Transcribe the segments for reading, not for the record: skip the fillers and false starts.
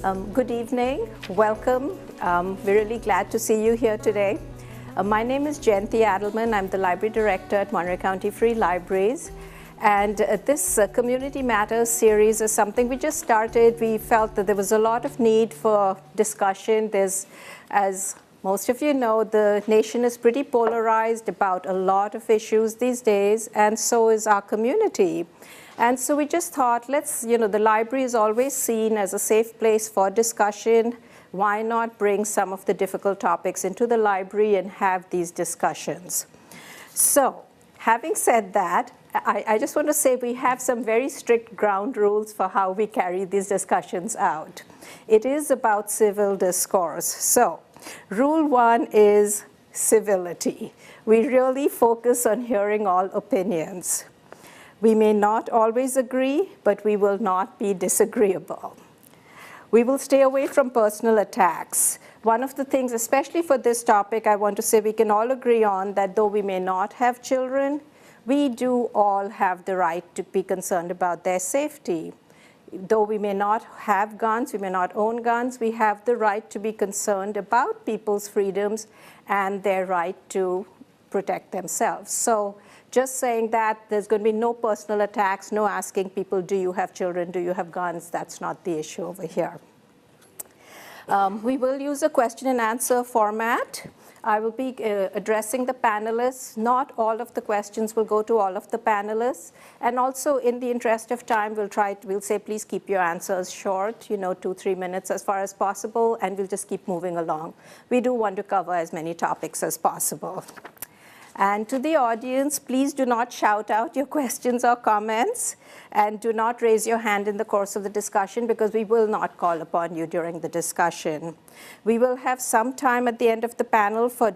Good evening, welcome. We're really glad to see you here today. My name is Jayanti Adelman. I'm the Library Director at Monterey County Free Libraries. And this Community Matters series is something we just started. We felt that there was a lot of need for discussion. As most of you know, the nation is pretty polarized about a lot of issues these days, and so is our community. And so we just thought, the library is always seen as a safe place for discussion. Why not bring some of the difficult topics into the library and have these discussions? So, having said that, I just want to say we have some very strict ground rules for how we carry these discussions out. It is about civil discourse. So, rule one is civility. We really focus on hearing all opinions. We may not always agree, but we will not be disagreeable. We will stay away from personal attacks. One of the things, especially for this topic, I want to say we can all agree on that though we may not have children, we do all have the right to be concerned about their safety. Though we may not have guns, we may not own guns, we have the right to be concerned about people's freedoms and their right to protect themselves. So just saying that there's going to be no personal attacks, no asking people, do you have children, do you have guns? That's not the issue over here. We will use a question and answer format. I will be addressing the panelists. Not all of the questions will go to all of the panelists. And also, in the interest of time, we'll say, please keep your answers short, 2-3 minutes as far as possible, and we'll just keep moving along. We do want to cover as many topics as possible. And to the audience, please do not shout out your questions or comments, and do not raise your hand in the course of the discussion because we will not call upon you during the discussion. We will have some time at the end of the panel for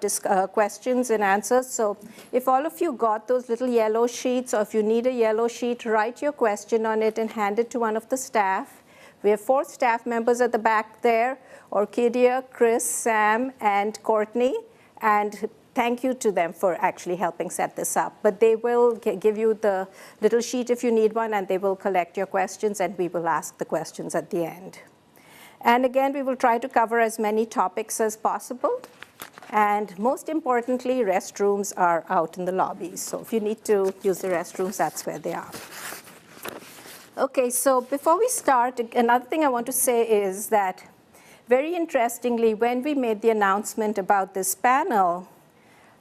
questions and answers. So if all of you got those little yellow sheets, or if you need a yellow sheet, write your question on it and hand it to one of the staff. We have 4 staff members at the back there, Orchidia, Chris, Sam, and Courtney. And thank you to them for actually helping set this up. But they will give you the little sheet if you need one, and they will collect your questions, and we will ask the questions at the end. And again, we will try to cover as many topics as possible. And most importantly, restrooms are out in the lobbies. So if you need to use the restrooms, that's where they are. Okay, so before we start, another thing I want to say is that, very interestingly, when we made the announcement about this panel,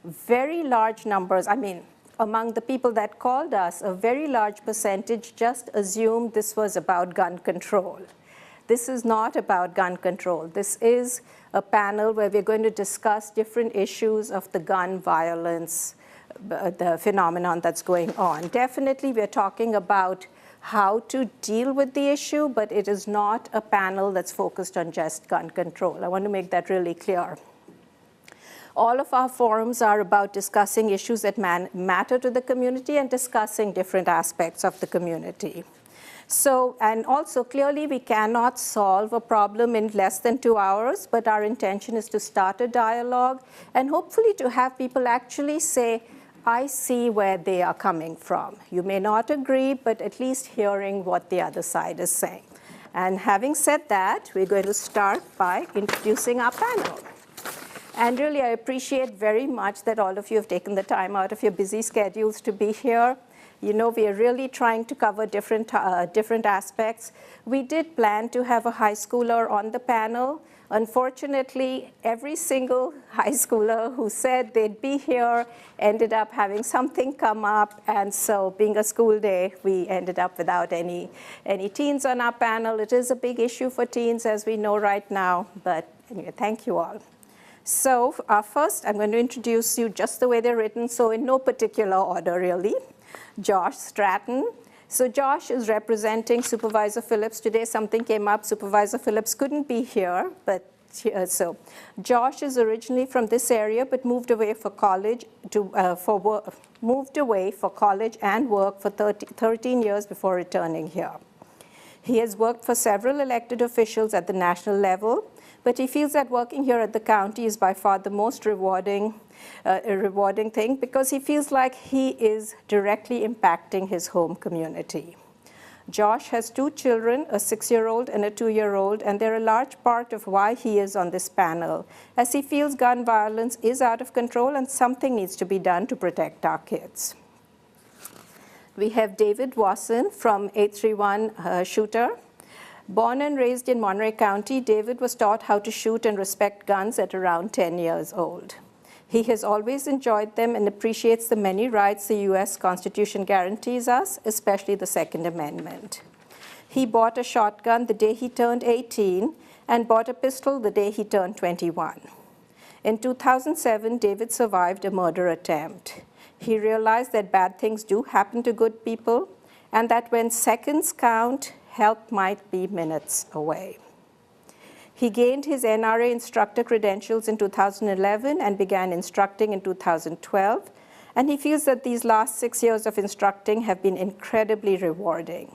very large numbers, among the people that called us, a very large percentage just assumed this was about gun control. This is not about gun control. This is a panel where we're going to discuss different issues of the gun violence, the phenomenon that's going on. Definitely, we're talking about how to deal with the issue, but it is not a panel that's focused on just gun control. I want to make that really clear. All of our forums are about discussing issues that matter to the community and discussing different aspects of the community. So, and also clearly we cannot solve a problem in less than 2 hours, but our intention is to start a dialogue and hopefully to have people actually say, I see where they are coming from. You may not agree, but at least hearing what the other side is saying. And having said that, we're going to start by introducing our panel. And really, I appreciate very much that all of you have taken the time out of your busy schedules to be here. We are really trying to cover different aspects. We did plan to have a high schooler on the panel. Unfortunately, every single high schooler who said they'd be here ended up having something come up. And so being a school day, we ended up without any teens on our panel. It is a big issue for teens, as we know right now. But anyway, thank you all. So first, I'm going to introduce you just the way they're written, so in no particular order, really. Josh Stratton. So Josh is representing Supervisor Phillips today. Something came up. Supervisor Phillips couldn't be here, but so Josh is originally from this area, but moved away for college and work for 13 years before returning here. He has worked for several elected officials at the national level, but he feels that working here at the county is by far the most rewarding thing because he feels like he is directly impacting his home community. Josh has 2 children, a 6-year-old and a 2-year-old, and they're a large part of why he is on this panel, as he feels gun violence is out of control and something needs to be done to protect our kids. We have David Wasson from 831 Shooter. Born and raised in Monterey County, David was taught how to shoot and respect guns at around 10 years old. He has always enjoyed them and appreciates the many rights the U.S. Constitution guarantees us, especially the Second Amendment. He bought a shotgun the day he turned 18 and bought a pistol the day he turned 21. In 2007, David survived a murder attempt. He realized that bad things do happen to good people and that when seconds count, help might be minutes away. He gained his NRA instructor credentials in 2011 and began instructing in 2012, and he feels that these last 6 years of instructing have been incredibly rewarding.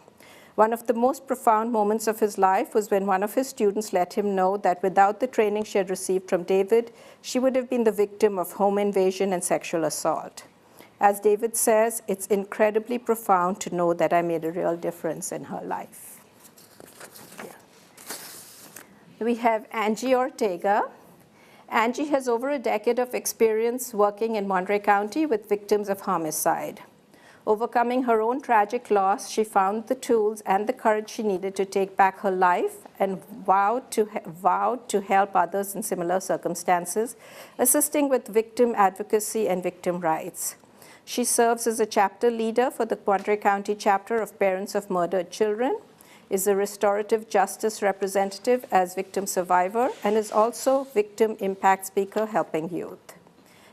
One of the most profound moments of his life was when one of his students let him know that without the training she had received from David, she would have been the victim of home invasion and sexual assault. As David says, it's incredibly profound to know that I made a real difference in her life. We have Angie Ortega. Angie has over a decade of experience working in Monterey County with victims of homicide. Overcoming her own tragic loss, she found the tools and the courage she needed to take back her life and vowed to help others in similar circumstances, assisting with victim advocacy and victim rights. She serves as a chapter leader for the Monterey County chapter of Parents of Murdered Children, is a restorative justice representative as victim survivor, and is also victim impact speaker helping youth.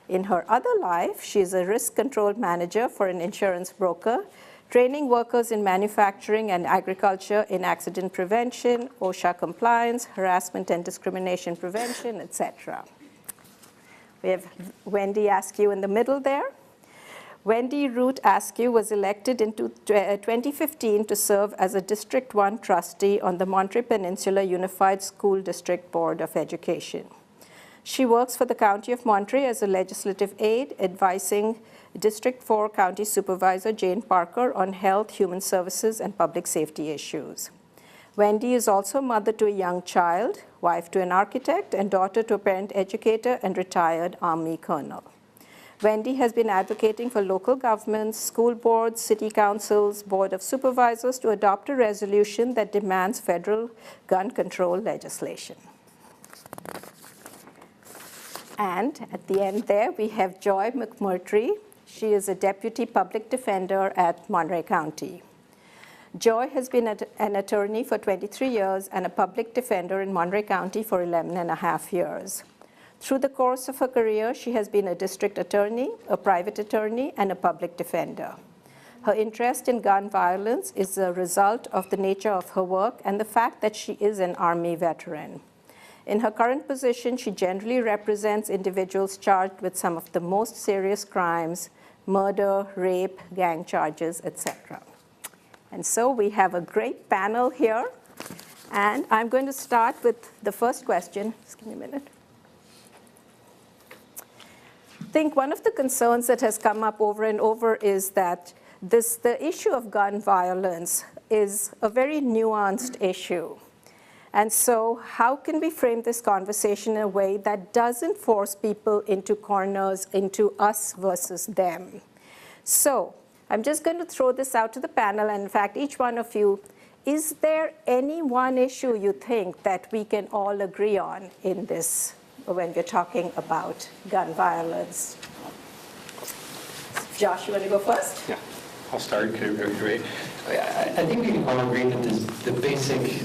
In her other life, she is a risk control manager for an insurance broker, training workers in manufacturing and agriculture in accident prevention, OSHA compliance, harassment and discrimination prevention, etc. We have Wendy Askew in the middle there. Wendy Root Askew was elected in 2015 to serve as a District 1 trustee on the Monterey Peninsula Unified School District Board of Education. She works for the County of Monterey as a legislative aide, advising District 4 County Supervisor Jane Parker on health, human services, and public safety issues. Wendy is also mother to a young child, wife to an architect, and daughter to a parent educator and retired Army colonel. Wendy has been advocating for local governments, school boards, city councils, board of supervisors to adopt a resolution that demands federal gun control legislation. And at the end there, we have Joy McMurtry. She is a deputy public defender at Monterey County. Joy has been an attorney for 23 years and a public defender in Monterey County for 11 and a half years. Through the course of her career, she has been a district attorney, a private attorney, and a public defender. Her interest in gun violence is a result of the nature of her work and the fact that she is an Army veteran. In her current position, she generally represents individuals charged with some of the most serious crimes, murder, rape, gang charges, etc. And so we have a great panel here, and I'm going to start with the first question. Just give me a minute. I think one of the concerns that has come up over and over is that the issue of gun violence is a very nuanced issue. And so how can we frame this conversation in a way that doesn't force people into corners, into us versus them? So I'm just going to throw this out to the panel, and in fact, each one of you, is there any one issue you think that we can all agree on in this when we're talking about gun violence? Josh, you want to go first? Yeah, I'll start. Great. I think we can all agree that the basic,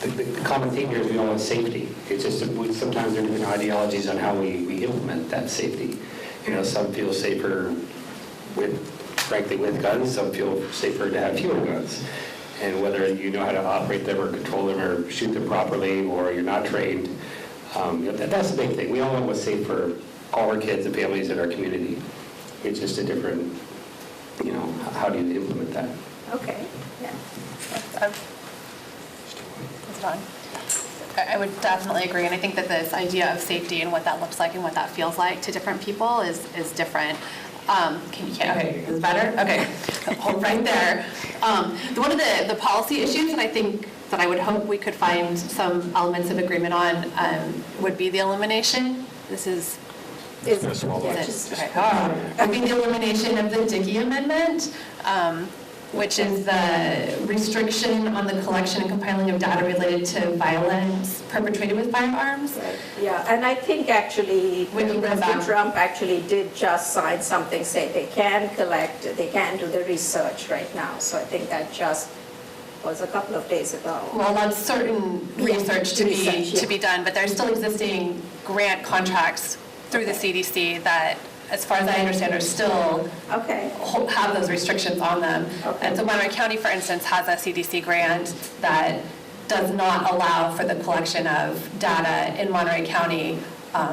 the common theme here is we all want safety. It's just sometimes there are different ideologies on how we implement that safety. You know, some feel safer frankly with guns. Some feel safer to have fewer guns. And whether you know how to operate them or control them or shoot them properly, or you're not trained, that's the big thing. We all want what's safe for all our kids and families in our community. It's just a different, how do you implement that? Okay, yeah. That's fine. I would definitely agree, and I think that this idea of safety and what that looks like and what that feels like to different people is different. Okay, is it better? Okay, hold right there. One of the policy issues, and I think that I would hope we could find some elements of agreement on, would be the elimination. This is. Would be the elimination of the Dickey Amendment, which is the restriction on the collection and compiling of data related to violence perpetrated with firearms. Right. Yeah, and I think actually President Trump actually did just sign something saying they can collect, they can do the research right now. So I think that just was a couple of days ago. Well, that's certain research to be done, but there's still existing grant contracts through the CDC that, as far as I understand, are still have those restrictions on them. Okay. And so Monterey County, for instance, has a CDC grant that does not allow for the collection of data in Monterey County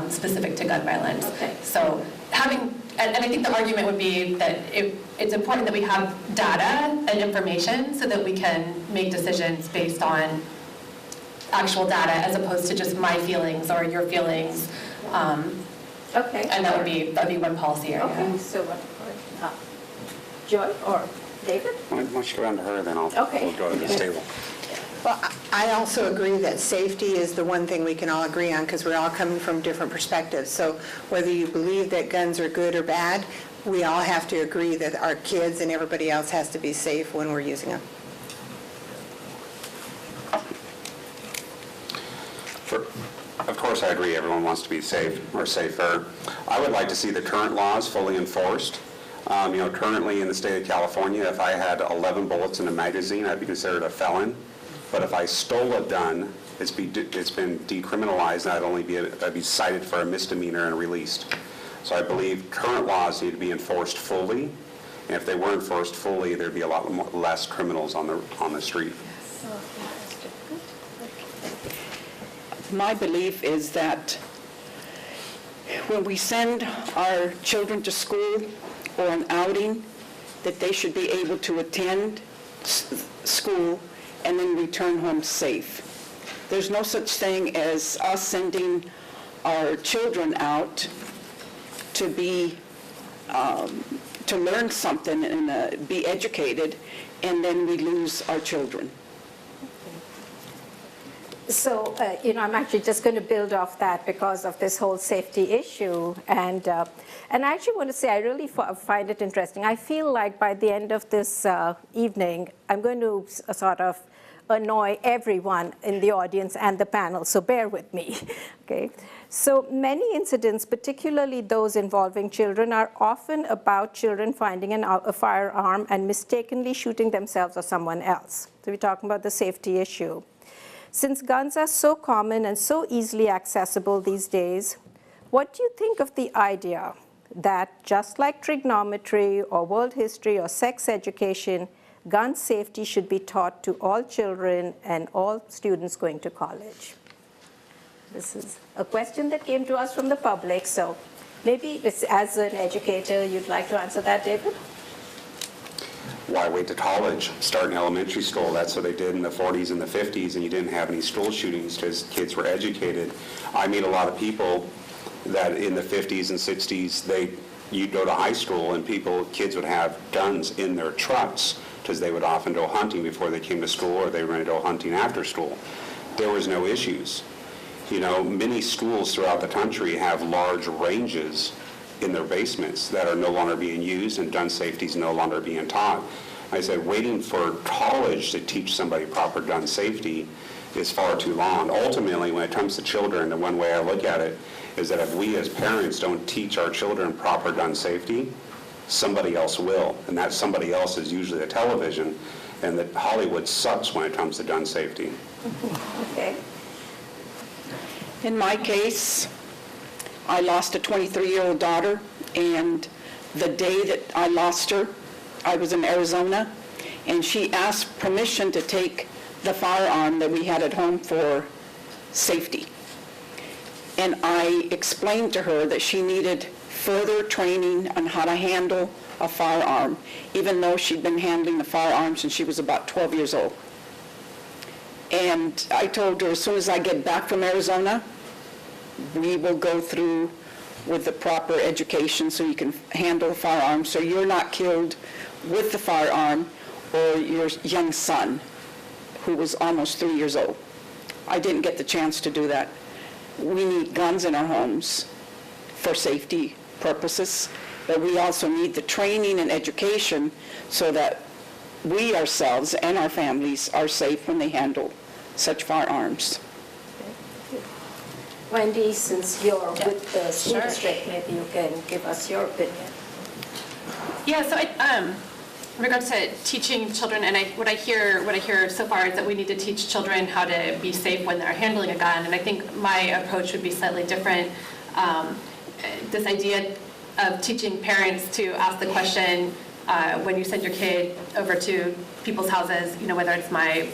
specific to gun violence. Okay. So and I think the argument would be that it's important that we have data and information so that we can make decisions based on actual data as opposed to just my feelings or your feelings. Okay. And that'd be one policy area. Okay, so Joy or David? Why don't you go down to her, then we'll go to this table. Well, I also agree that safety is the one thing we can all agree on because we're all coming from different perspectives. So whether you believe that guns are good or bad, we all have to agree that our kids and everybody else has to be safe when we're using them. Of course, I agree. Everyone wants to be safe or safer. I would like to see the current laws fully enforced. Currently in the state of California, if I had 11 bullets in a magazine, I'd be considered a felon. But if I stole a gun, it's been decriminalized, and I'd be cited for a misdemeanor and released. So I believe current laws need to be enforced fully. And if they were enforced fully, there'd be a lot less criminals on the street. My belief is that when we send our children to school or an outing, that they should be able to attend school and then return home safe. There's no such thing as us sending our children out to be to learn something and be educated, and then we lose our children. So, I'm actually just going to build off that because of this whole safety issue. And I actually want to say I really find it interesting. I feel like by the end of this evening, I'm going to sort of annoy everyone in the audience and the panel, so bear with me, okay? So many incidents, particularly those involving children, are often about children finding a firearm and mistakenly shooting themselves or someone else. So we're talking about the safety issue. Since guns are so common and so easily accessible these days, what do you think of the idea that just like trigonometry or world history or sex education, gun safety should be taught to all children and all students going to college? This is a question that came to us from the public, so maybe as an educator, you'd like to answer that, David? Why wait to college? Start in elementary school. That's what they did in the 40s and the 50s, and you didn't have any school shootings because kids were educated. I meet a lot of people that in the 50s and 60s, you'd go to high school and kids would have guns in their trucks because they would often go hunting before they came to school, or they were going to go hunting after school. There was no issues. Many schools throughout the country have large ranges in their basements that are no longer being used, and gun safety is no longer being taught. I said waiting for college to teach somebody proper gun safety is far too long. Ultimately, when it comes to children, the one way I look at it is that if we as parents don't teach our children proper gun safety, somebody else will, and that somebody else is usually the television, and that Hollywood sucks when it comes to gun safety. Okay. In my case, I lost a 23-year-old daughter, and the day that I lost her, I was in Arizona, and she asked permission to take the firearm that we had at home for safety. And I explained to her that she needed further training on how to handle a firearm, even though she'd been handling the firearm since she was about 12 years old. And I told her, as soon as I get back from Arizona, we will go through with the proper education so you can handle a firearm, so you're not killed with the firearm, or your young son, who was almost 3 years old. I didn't get the chance to do that. We need guns in our homes for safety purposes, but we also need the training and education so that we ourselves and our families are safe when they handle such firearms. Wendy, since you're with the school district, maybe you can give us your opinion. Yeah, so in regards to teaching children, and what I hear so far is that we need to teach children how to be safe when they're handling a gun, and I think my approach would be slightly different. This idea of teaching parents to ask the question when you send your kid over to people's houses, whether it's my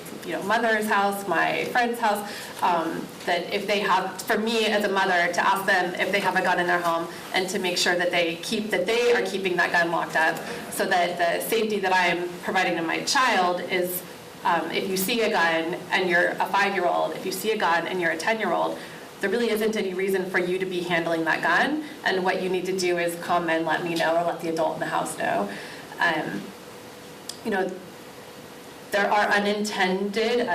mother's house, my friend's house, that if they have, for me as a mother, to ask them if they have a gun in their home and to make sure that they are keeping that gun locked up, so that the safety that I'm providing to my child is, if you see a gun and you're a 5-year-old, if you see a gun and you're a 10-year-old, there really isn't any reason for you to be handling that gun, and what you need to do is come and let me know, or let the adult in the house know. There are unintended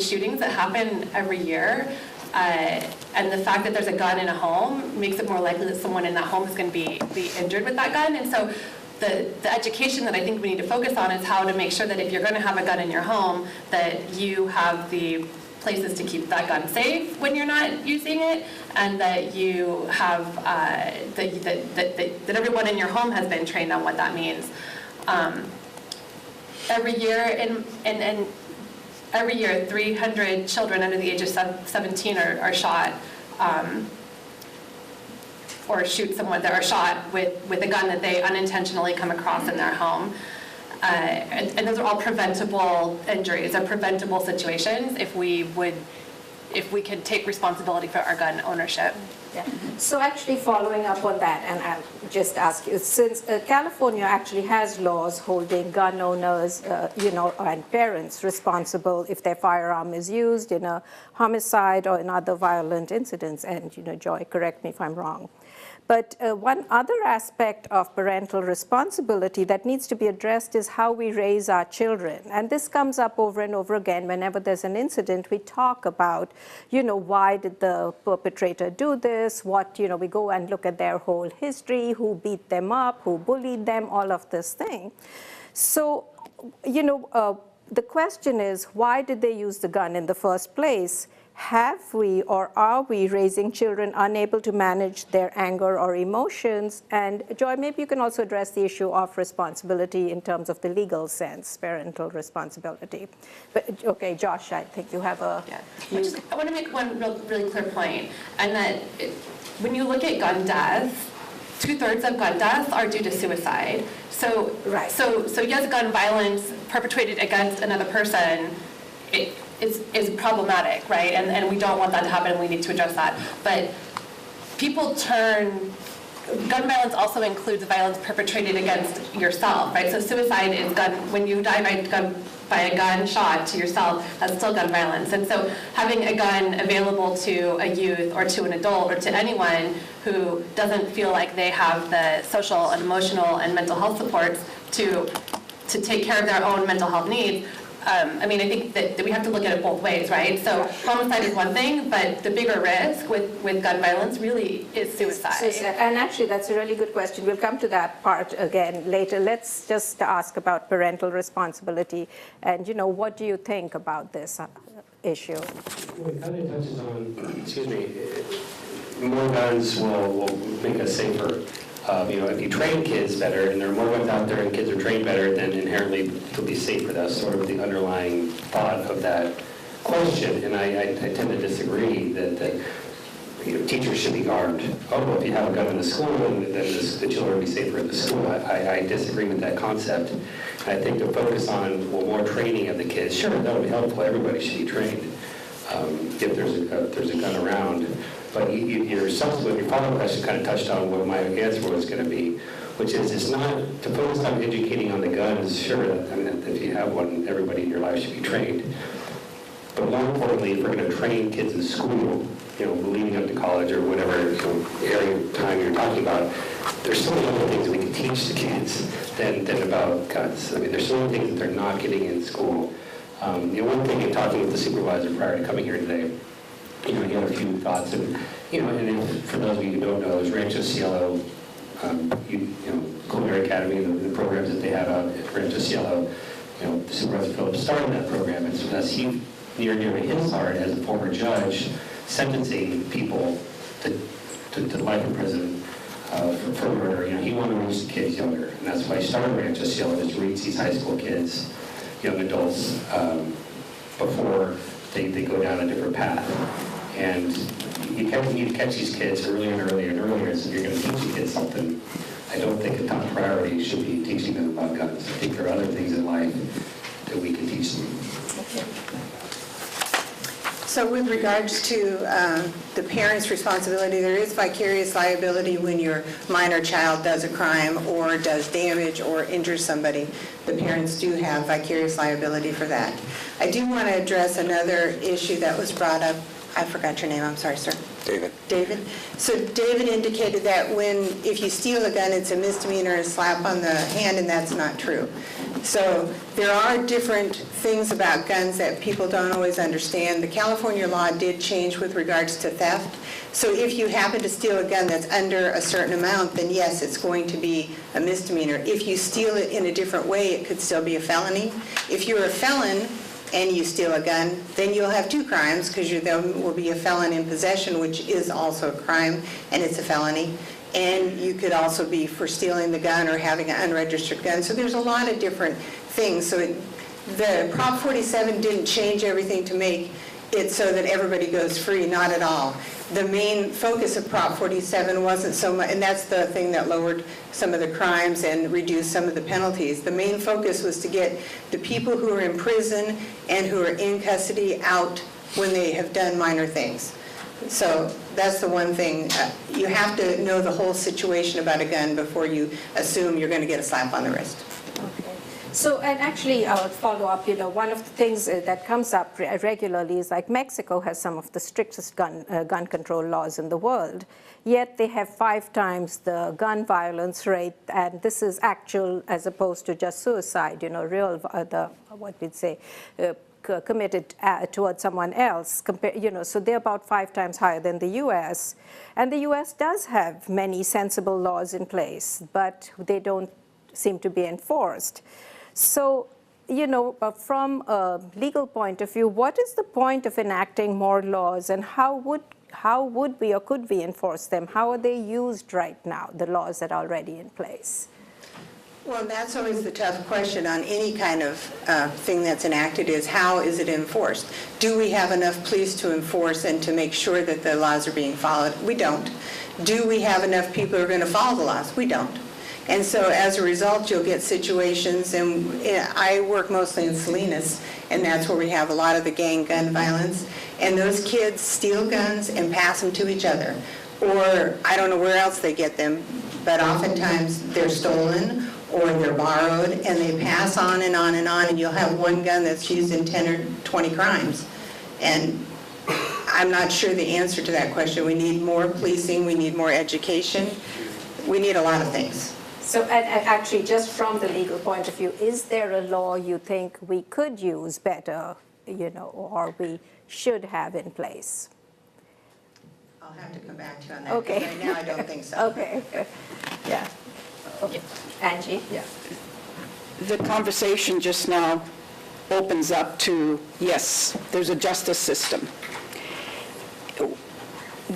shootings that happen every year, and the fact that there's a gun in a home makes it more likely that someone in that home is going to be injured with that gun. And so the education that I think we need to focus on is how to make sure that if you're going to have a gun in your home, that you have the places to keep that gun safe when you're not using it, and that you have that everyone in your home has been trained on what that means. Every year, 300 children under the age of 17 are shot, or shoot someone that are shot with a gun that they unintentionally come across in their home. And those are all preventable injuries, or preventable situations if we could take responsibility for our gun ownership. Yeah. So actually following up on that, and I'll just ask you, since California actually has laws holding gun owners, and parents responsible if their firearm is used in a homicide or in other violent incidents, and Joy, correct me if I'm wrong. But one other aspect of parental responsibility that needs to be addressed is how we raise our children. And this comes up over and over again. Whenever there's an incident, we talk about, why did the perpetrator do this? What, we go and look at their whole history, who beat them up, who bullied them, all of this thing. So, the question is, why did they use the gun in the first place? Have we, or are we, raising children unable to manage their anger or emotions? And Joy, maybe you can also address the issue of responsibility in terms of the legal sense, parental responsibility. But okay, Josh, I think you have a... Yeah. I want to make one really clear point, and that when you look at gun deaths, 2/3 of gun deaths are due to suicide. So, right. So yes, gun violence perpetrated against another person is problematic, right? And we don't want that to happen, and we need to address that. But gun violence also includes violence perpetrated against yourself, right? So suicide is when you die by a gunshot to yourself, that's still gun violence. And so having a gun available to a youth or to an adult or to anyone who doesn't feel like they have the social and emotional and mental health supports to take care of their own mental health needs, I think that we have to look at it both ways, right? So homicide is one thing, but the bigger risk with gun violence really is suicide. And actually, that's a really good question. We'll come to that part again later. Let's just ask about parental responsibility. And, what do you think about this issue? Well, it kind of touches on, more guns will make us safer. If you train kids better, and there are more guns out there and kids are trained better, then inherently they'll be safer. That's sort of the underlying thought of that question. And I tend to disagree that teachers should be armed. Oh, well, if you have a gun in the school, then the children will be safer at the school. I disagree with that concept. And I think to focus on more training of the kids, sure, that would be helpful. Everybody should be trained if there's a gun around. But your follow-up question kind of touched on what my answer was going to be, which is it's not to focus on educating on the guns. Sure, if you have one, everybody in your life should be trained. But more importantly, if we're going to train kids in school leading up to college or whatever area of time you're talking about, there's so many other things that we can teach the kids than about guns. I mean, there's so many things that they're not getting in school. One thing in talking with the supervisor prior to coming here today, he had a few thoughts, and for those of you who don't know, there's Rancho Cielo, Culinary Academy, the programs that they have out at Rancho Cielo. Supervisor Phillips started that program, and so that's near his heart as a former judge, sentencing people to life in prison for murder. He wanted to reach the kids younger, and that's why he started Rancho Cielo, is to reach these high school kids, young adults, before they go down a different path. And you need to catch these kids earlier and earlier and earlier, so you're going to teach the kids something. I don't think a top priority should be teaching them about guns. I think there are other things in life that we can teach them. Okay. So with regards to the parent's responsibility, there is vicarious liability when your minor child does a crime or does damage or injures somebody. The parents do have vicarious liability for that. I do want to address another issue that was brought up. I forgot your name. I'm sorry, sir. David. David. So David indicated that if you steal a gun, it's a misdemeanor, a slap on the hand, and that's not true. So there are different things about guns that people don't always understand. The California law did change with regards to theft. So if you happen to steal a gun that's under a certain amount, then yes, it's going to be a misdemeanor. If you steal it in a different way, it could still be a felony. If you're a felon and you steal a gun, then you'll have two crimes, because there will be a felon in possession, which is also a crime, and it's a felony. And you could also be for stealing the gun or having an unregistered gun. So there's a lot of different things. So the Prop 47 didn't change everything to make it so that everybody goes free, not at all. The main focus of Prop 47 wasn't so much, and that's the thing that lowered some of the crimes and reduced some of the penalties. The main focus was to get the people who are in prison and who are in custody out when they have done minor things. So that's the one thing. You have to know the whole situation about a gun before you assume you're going to get a slap on the wrist. Okay. So, and actually, I'll follow up, one of the things that comes up regularly is like Mexico has some of the strictest gun control laws in the world, yet they have 5 times the gun violence rate, and this is actual as opposed to just suicide, real, what we'd say, committed towards someone else, so they're about 5 times higher than the U.S. And the U.S. does have many sensible laws in place, but they don't seem to be enforced. So, from a legal point of view, what is the point of enacting more laws, and how would we or could we enforce them? How are they used right now, the laws that are already in place? Well, that's always the tough question on any kind of thing that's enacted, is how is it enforced? Do we have enough police to enforce and to make sure that the laws are being followed? We don't. Do we have enough people who are going to follow the laws? We don't. And so as a result, you'll get situations, and I work mostly in Salinas, and that's where we have a lot of the gang gun violence, and those kids steal guns and pass them to each other. Or I don't know where else they get them, but oftentimes they're stolen or they're borrowed, and they pass on and on and on, and you'll have one gun that's used in 10 or 20 crimes. And I'm not sure the answer to that question. We need more policing, we need more education, we need a lot of things. So, and actually, just from the legal point of view, is there a law you think we could use better, or we should have in place? I'll have to come back to you on that. Okay. Right now, I don't think so. Okay. Yeah. Okay. Angie? Yeah. The conversation just now opens up to, yes, there's a justice system.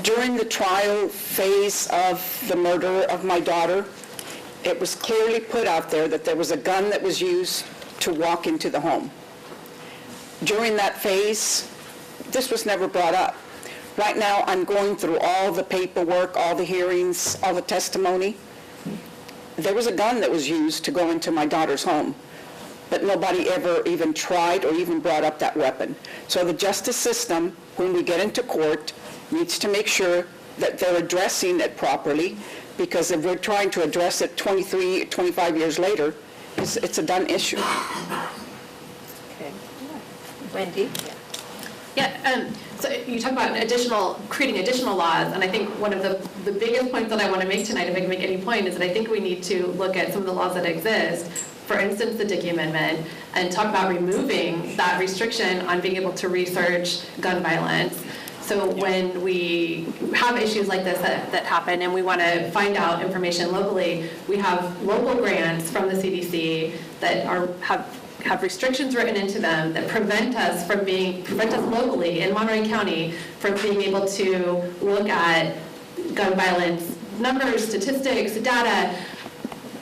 During the trial phase of the murder of my daughter, it was clearly put out there that there was a gun that was used to walk into the home. During that phase, this was never brought up. Right now, I'm going through all the paperwork, all the hearings, all the testimony. There was a gun that was used to go into my daughter's home, but nobody ever even tried or even brought up that weapon. So the justice system, when we get into court, needs to make sure that they're addressing it properly, because if we're trying to address it 23, 25 years later, it's a done issue. Okay. Wendy? Yeah. Yeah, so you talk about creating additional laws, and I think one of the biggest points that I want to make tonight, if I can make any point, is that I think we need to look at some of the laws that exist, for instance, the Dickey Amendment, and talk about removing that restriction on being able to research gun violence. So when we have issues like this that happen and we want to find out information locally, we have local grants from the CDC that have restrictions written into them that prevent us locally in Monterey County from being able to look at gun violence numbers, statistics, data.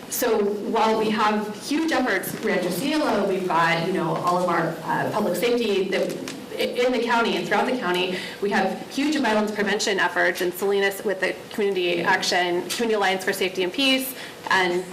So while we have huge efforts, Rancho Cielo, we've got all of our public safety that in the county and throughout the county, we have huge violence prevention efforts, and Salinas with the Community Alliance for Safety and Peace, and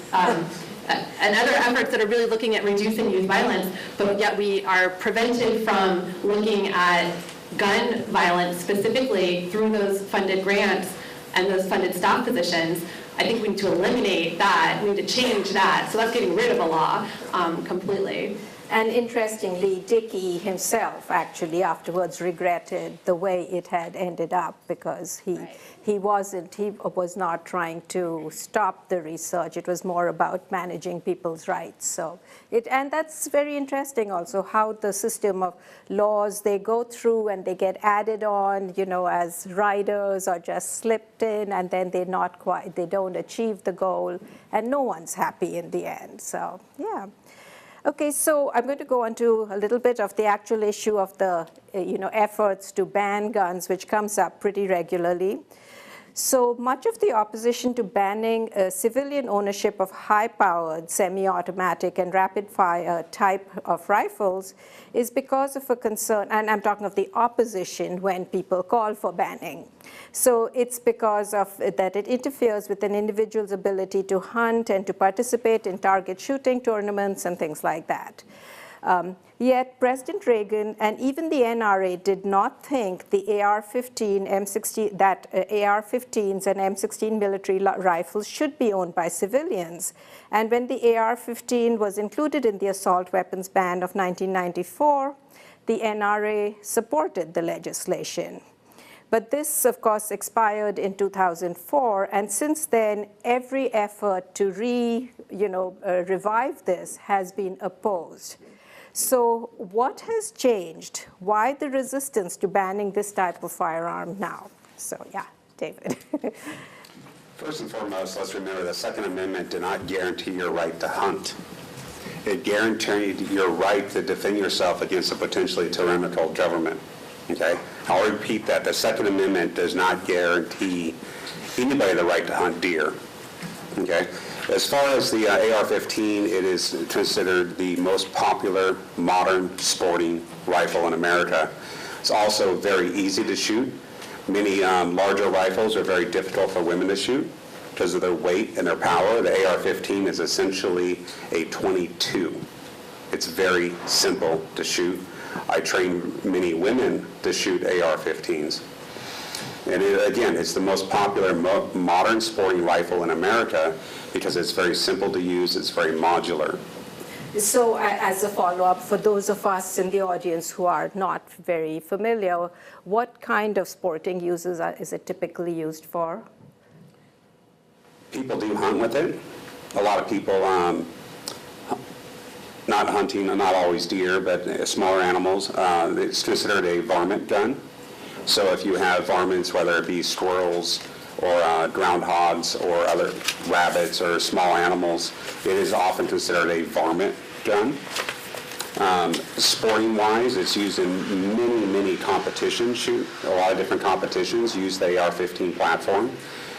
other efforts that are really looking at reducing youth violence, but yet we are prevented from looking at gun violence specifically through those funded grants and those funded staff positions. I think we need to eliminate that. We need to change that. So that's getting rid of a law completely. And interestingly, Dickey himself actually afterwards regretted the way it had ended up, because he was not trying to stop the research. It was more about managing people's rights. So and that's very interesting also, how the system of laws, they go through and they get added on, as riders or just slipped in, and then they don't achieve the goal, and no one's happy in the end. So yeah. Okay, so I'm going to go on to a little bit of the actual issue of the efforts to ban guns, which comes up pretty regularly. So much of the opposition to banning civilian ownership of high-powered, semi-automatic, and rapid-fire type of rifles is because of a concern, and I'm talking of the opposition when people call for banning. So it's because of that it interferes with an individual's ability to hunt and to participate in target shooting tournaments and things like that. Yet President Reagan and even the NRA did not think the AR-15, M16, that AR-15s and M16 military rifles should be owned by civilians. And when the AR-15 was included in the assault weapons ban of 1994, the NRA supported the legislation. But this, of course, expired in 2004, and since then, every effort to revive this has been opposed. So what has changed? Why the resistance to banning this type of firearm now? So yeah, David. First and foremost, let's remember the Second Amendment did not guarantee your right to hunt. It guaranteed your right to defend yourself against a potentially tyrannical government. Okay? I'll repeat that. The Second Amendment does not guarantee anybody the right to hunt deer. Okay? As far as the AR-15, it is considered the most popular modern sporting rifle in America. It's also very easy to shoot. Many larger rifles are very difficult for women to shoot because of their weight and their power. The AR-15 is essentially a .22. It's very simple to shoot. I train many women to shoot AR-15s. And again, it's the most popular modern sporting rifle in America because it's very simple to use, it's very modular. So as a follow-up, for those of us in the audience who are not very familiar, what kind of sporting uses is it typically used for? People do hunt with it. A lot of people, not hunting, not always deer, but smaller animals. It's considered a varmint gun. So if you have varmints, whether it be squirrels or groundhogs or other rabbits or small animals, it is often considered a varmint gun. Sporting-wise, it's used in many competitions. A lot of different competitions use the AR-15 platform.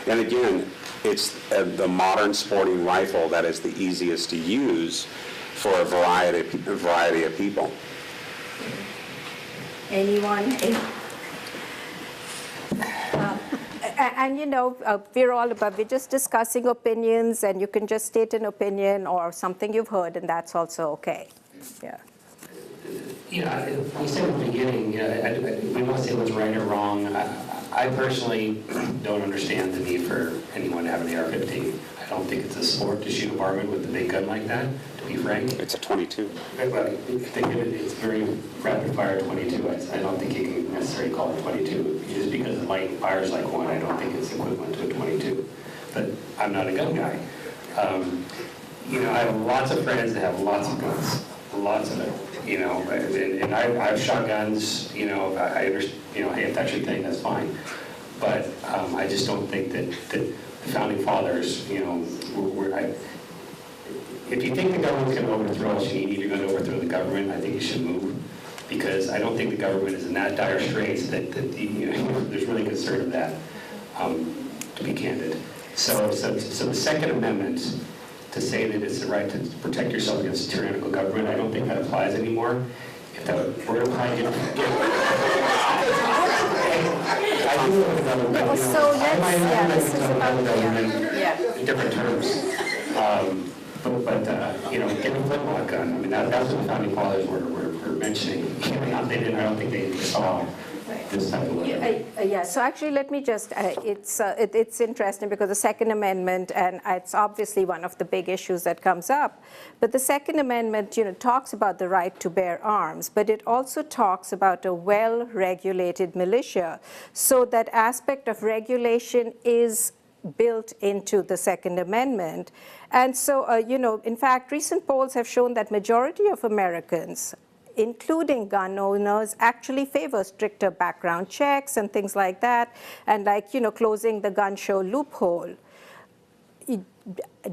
And again, it's the modern sporting rifle that is the easiest to use for a variety of people. Anyone? We're just discussing opinions, and you can just state an opinion or something you've heard, and that's also okay. Yeah. Yeah, we said in the beginning, we want to say what's right or wrong. I personally don't understand the need for anyone to have an AR-15. I don't think it's a sport to shoot a varmint with a big gun like that, to be frank. It's a 22. But it's very rapid fire 22. I don't think you can necessarily call it 22. Just because it fires like one, I don't think it's equivalent to a 22. But I'm not a gun guy. I have lots of friends that have lots of guns, lots of it. And I've shot guns. I understand. Hey, if that's your thing, that's fine. But I just don't think that the founding fathers, if you think the government's going to overthrow us, you need to go to overthrow the government, I think you should move. Because I don't think the government is in that dire straits that there's really concern of that, to be candid. So the Second Amendment, to say that it's the right to protect yourself against a tyrannical government, I don't think that applies anymore. If that were to apply, this is about in different terms. But get a flintlock gun. I mean, that's what the founding fathers were mentioning. I don't think they saw this type of weapon. So actually, let me just, it's interesting because the Second Amendment, and it's obviously one of the big issues that comes up, but the Second Amendment, talks about the right to bear arms, but it also talks about a well-regulated militia. So that aspect of regulation is built into the Second Amendment. And so, in fact, recent polls have shown that majority of Americans, including gun owners, actually favor stricter background checks and things like that, and closing the gun show loophole.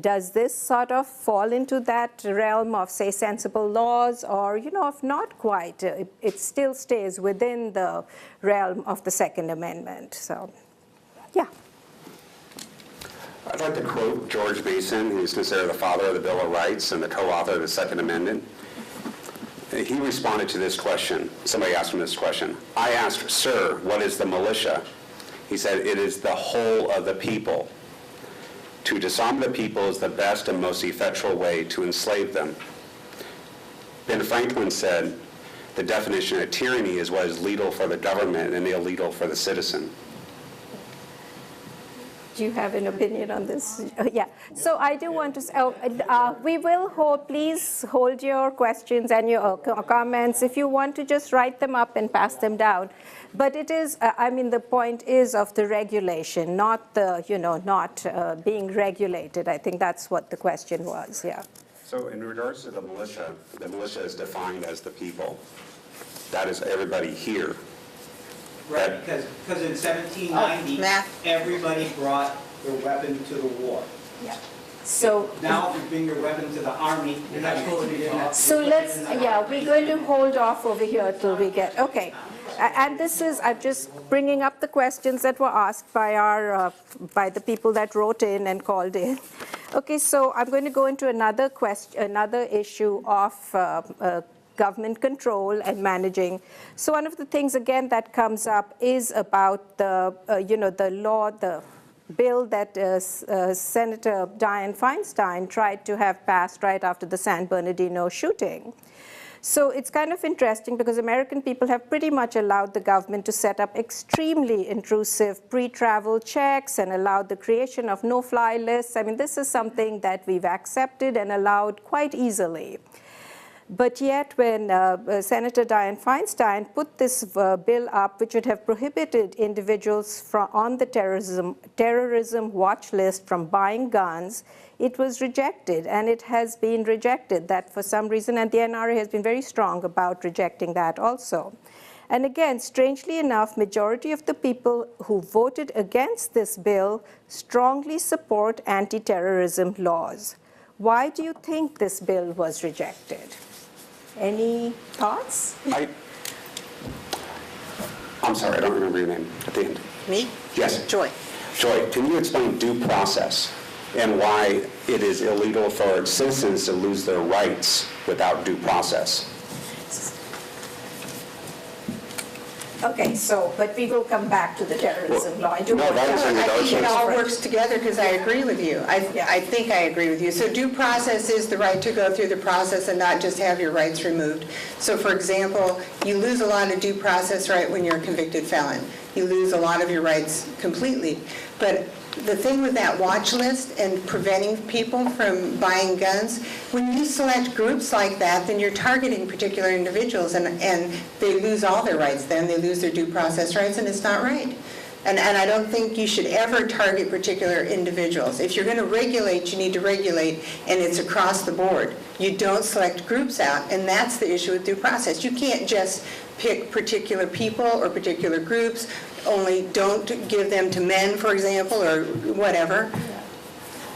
Does this sort of fall into that realm of, say, sensible laws, or, if not quite, it still stays within the realm of the Second Amendment? So, yeah. I'd like to quote George Mason, who's considered the father of the Bill of Rights and the co-author of the Second Amendment. He responded to this question. Somebody asked him this question. I asked, "Sir, what is the militia?" He said, "It is the whole of the people. To disarm the people is the best and most effectual way to enslave them." Ben Franklin said, "The definition of tyranny is what is legal for the government and illegal for the citizen." Do you have an opinion on this? Yeah. So I do want to. We will please hold your questions and your comments. If you want to just write them up and pass them down. But it is. The point is of the regulation, not the not being regulated. I think that's what the question was. Yeah. So in regards to the militia is defined as the people. That is everybody here. Right, because in 1790, everybody brought their weapon to the war. Yeah. So now if you bring your weapon to the army, you're not supposed to be in that. So we're going to hold off over here till we get, okay. And this is, I'm just bringing up the questions that were asked by by the people that wrote in and called in. Okay, so I'm going to go into another issue of government control and managing. So one of the things, again, that comes up is about the the bill that Senator Dianne Feinstein tried to have passed right after the San Bernardino shooting. So it's kind of interesting because American people have pretty much allowed the government to set up extremely intrusive pre-travel checks and allowed the creation of no-fly lists. I mean, this is something that we've accepted and allowed quite easily. But yet, when Senator Dianne Feinstein put this bill up, which would have prohibited individuals on the terrorism watch list from buying guns, it was rejected, and it has been rejected that for some reason, and the NRA has been very strong about rejecting that also. And again, strangely enough, majority of the people who voted against this bill strongly support anti-terrorism laws. Why do you think this bill was rejected? Any thoughts? I'm sorry, I don't remember your name at the end. Me? Yes. Joy. Joy, can you explain due process and why it is illegal for citizens to lose their rights without due process? Okay, but we will come back to the terrorism law. I think it all works together because I agree with you. I think I agree with you. So due process is the right to go through the process and not just have your rights removed. So for example, you lose a lot of due process right when you're a convicted felon. you lose a lot of your rights completely. But the thing with that watch list and preventing people from buying guns, when you select groups like that, then you're targeting particular individuals, and they lose all their rights then. They lose their due process rights, and it's not right. And I don't think you should ever target particular individuals. If you're going to regulate, you need to regulate, and it's across the board. You don't select groups out, and that's the issue with due process. You can't just pick particular people or particular groups, only don't give them to men, for example, or whatever.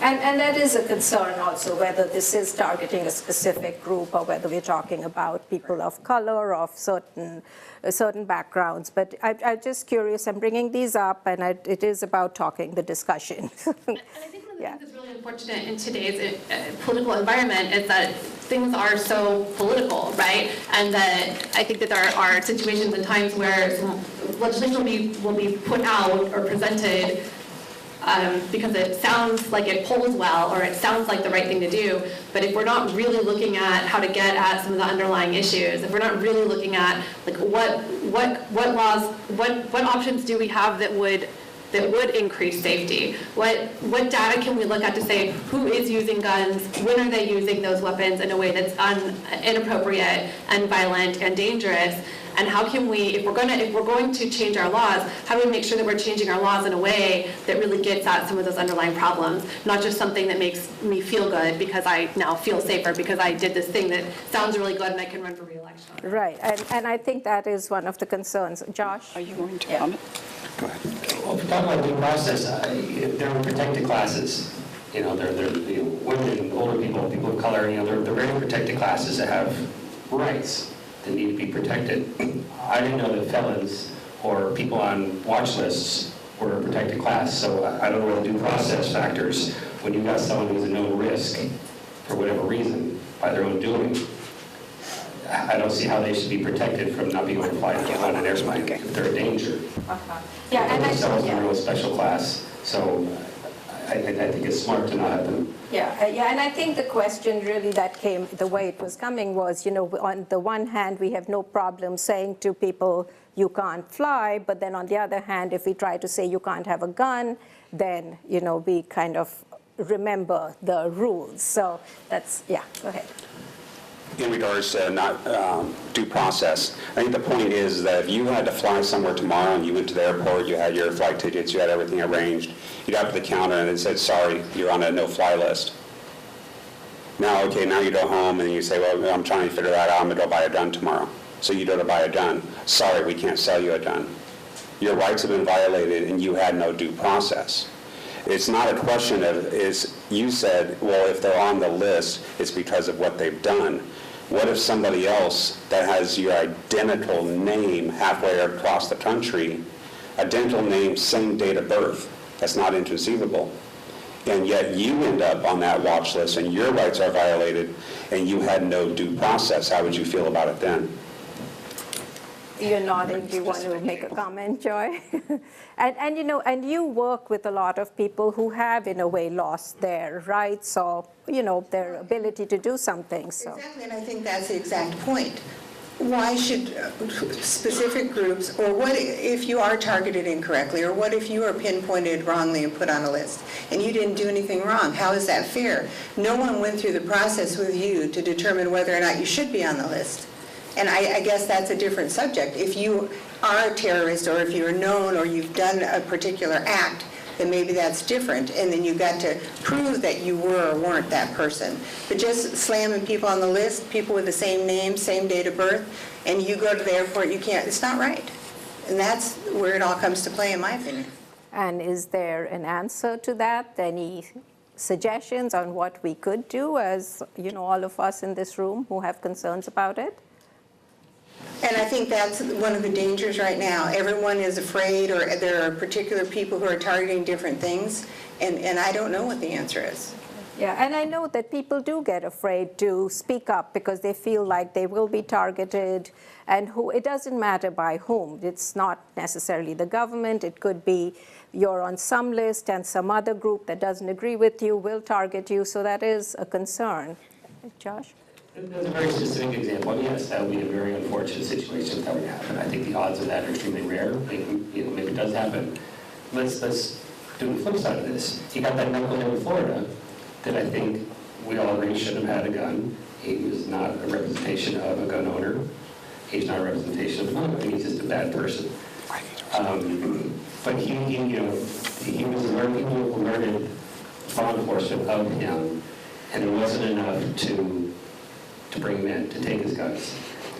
And that is a concern also, whether this is targeting a specific group or whether we're talking about people of color, of certain backgrounds. But I'm just curious, I'm bringing these up, and it is about talking the discussion. And I think one of the things that's really unfortunate in today's political environment is that things are so political, right? And that I think that there are situations and times where some legislation will be put out or presented because it sounds like it polls well, or it sounds like the right thing to do. But if we're not really looking at how to get at some of the underlying issues, if we're not really looking at like what laws, what options do we have that would increase safety? What data can we look at to say who is using guns, when are they using those weapons in a way that's inappropriate and violent and dangerous? And how can we, if we're going to change our laws, how do we make sure that we're changing our laws in a way that really gets at some of those underlying problems, not just something that makes me feel good because I now feel safer because I did this thing that sounds really good and I can run for re-election. Right, and I think that is one of the concerns. Josh? Are you going to comment? Go ahead. Well, if we talk about due process, there are protected classes. They're women, older people, people of color. They're very protected classes that have rights that need to be protected. I didn't know that felons or people on watch lists were a protected class, so I don't know what the due process factors when you've got someone who's a known risk for whatever reason by their own doing. I don't see how they should be protected from not being able to fly on an airplane if they're a danger. Yeah, and themselves in a real special class. So I think it's smart to not have them. Yeah, and I think the question really that came, the way it was coming was, on the one hand, we have no problem saying to people, you can't fly, but then on the other hand, if we try to say you can't have a gun, then, we kind of remember the rules. So that's, yeah, go ahead. In regards to not due process, I think the point is that if you had to fly somewhere tomorrow and you went to the airport, you had your flight tickets, you had everything arranged, you'd have to the counter and it said, sorry, you're on a no-fly list. Now you go home and you say, well, I'm trying to figure that out, I'm going to go buy a gun tomorrow. So you go to buy a gun. Sorry, we can't sell you a gun. Your rights have been violated and you had no due process. It's not a question of, you said, well, if they're on the list, it's because of what they've done. What if somebody else that has your identical name halfway across the country, identical name, same date of birth? That's not inconceivable. And yet you end up on that watch list and your rights are violated and you had no due process. How would you feel about it then? You're nodding. Do you want to make a comment, Joy? and you work with a lot of people who have, in a way, lost their rights or, their ability to do something. So. Exactly, and I think that's the exact point. Why should specific groups, or what if you are targeted incorrectly, or what if you are pinpointed wrongly and put on a list, and you didn't do anything wrong? How is that fair? No one went through the process with you to determine whether or not you should be on the list. And I guess that's a different subject. If you are a terrorist, or if you're known, or you've done a particular act, then maybe that's different, and then you've got to prove that you were or weren't that person. But just slamming people on the list, people with the same name, same date of birth, and you go to the airport, you can't, it's not right. And that's where it all comes to play, in my opinion. And is there an answer to that? Any suggestions on what we could do as, all of us in this room who have concerns about it? And I think that's one of the dangers right now. Everyone is afraid, or there are particular people who are targeting different things, and I don't know what the answer is. Yeah, and I know that people do get afraid to speak up because they feel like they will be targeted, and it doesn't matter by whom. It's not necessarily the government. It could be you're on some list and some other group that doesn't agree with you will target you, so that is a concern. Josh? That's a very specific example, and yes, that would be a very unfortunate situation if that would happen. I think the odds of that are extremely rare. Maybe it does happen. Let's do the flip side of this. You got that knucklehead in Florida that I think we all agree shouldn't have had a gun. He was not a representation of a gun owner. He's not a representation of a gun owner. He's just a bad person. But he was alerted law enforcement of him, and it wasn't enough to bring him in, to take his guns.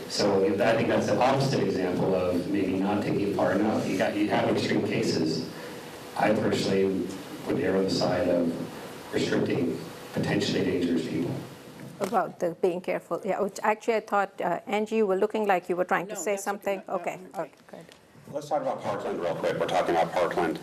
So I think that's the opposite example of maybe not taking it far enough. You have extreme cases. I personally would err on the side of restricting potentially dangerous people. About the being careful. Yeah, which actually I thought, Angie, you were looking like you were trying to say something. Okay, okay, good. Let's talk about Parkland real quick. We're talking about Parkland.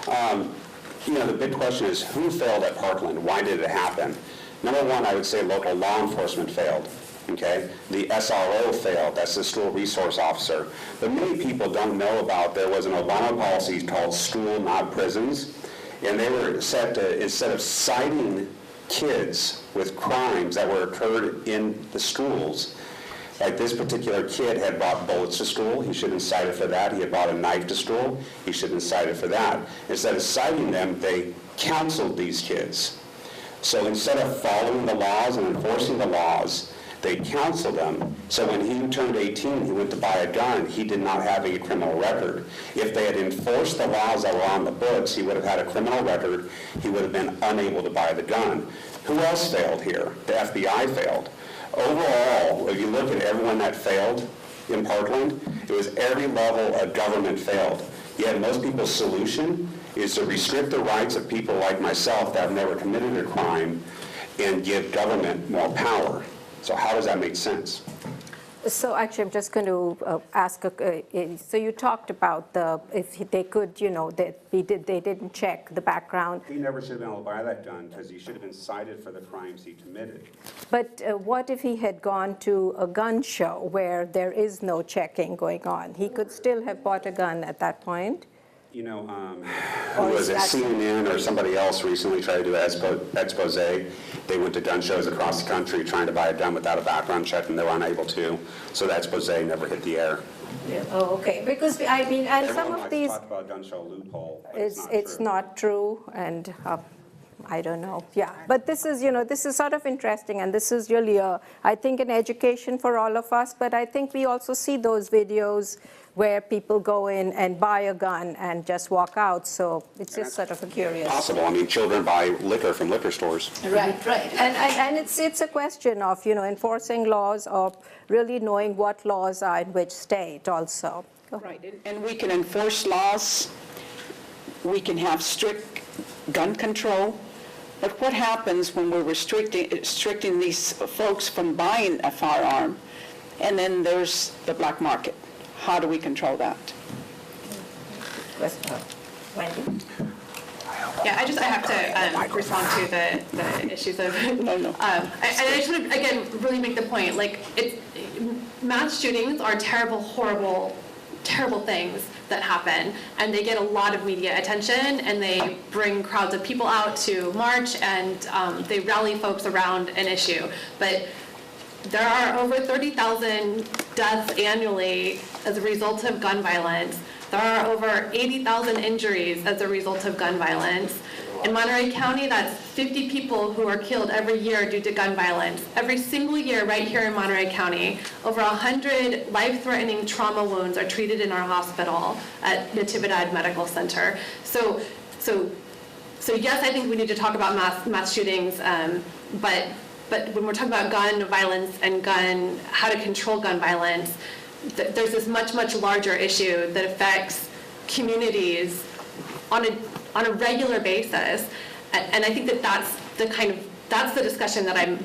The big question is, who failed at Parkland? Why did it happen? Number one, I would say local law enforcement failed. Okay, the SRO failed. That's the school resource officer. But many people don't know about there was an Obama policy called School Not Prisons, and they were set to, instead of citing kids with crimes that were occurred in the schools, like this particular kid had brought bullets to school. He shouldn't have cited for that. He had brought a knife to school. He shouldn't have cited for that. Instead of citing them, they counseled these kids. So instead of following the laws and enforcing the laws, they counseled them. So when he turned 18, he went to buy a gun. He did not have a criminal record. If they had enforced the laws that were on the books, he would have had a criminal record. He would have been unable to buy the gun. Who else failed here? The FBI failed. Overall, if you look at everyone that failed in Parkland, it was every level of government failed. Yet most people's solution is to restrict the rights of people like myself that have never committed a crime and give government more power. So how does that make sense? So actually, I'm just going to ask. So you talked about if they could, they didn't check the background. He never should have been able to buy that gun because he should have been cited for the crimes he committed. But what if he had gone to a gun show where there is no checking going on? He could still have bought a gun at that point. Who was it, CNN or somebody else recently tried to do an expose. They went to gun shows across the country trying to buy a gun without a background check, and they were unable to. So the expose never hit the air. Yeah. Oh, okay. Because, and Everyone some of these... talk about gun show loophole, but it's not true, and I don't know. Yeah, but this is sort of interesting, and this is really, I think, an education for all of us, but I think we also see those videos where people go in and buy a gun and just walk out, so it's just sort of a curious. Possible. I mean, children buy liquor from liquor stores. Right. And it's a question of, enforcing laws, or really knowing what laws are in which state also. Right, and we can enforce laws, we can have strict gun control, but what happens when we're restricting these folks from buying a firearm, and then there's the black market? How do we control that? Wendy? Yeah, I have to respond to the issues of. No. I just want to again really make the point. Mass shootings are terrible, horrible, terrible things that happen, and they get a lot of media attention, and they bring crowds of people out to march, and they rally folks around an issue. But there are over 30,000 deaths annually as a result of gun violence. There are over 80,000 injuries as a result of gun violence. In Monterey County, that's 50 people who are killed every year due to gun violence. Every single year right here in Monterey County, over 100 life-threatening trauma wounds are treated in our hospital at Natividad Medical Center. So yes, I think we need to talk about mass shootings, but when we're talking about gun violence and how to control gun violence, there's this much, much larger issue that affects communities on a regular basis, and I think that's the discussion that I'm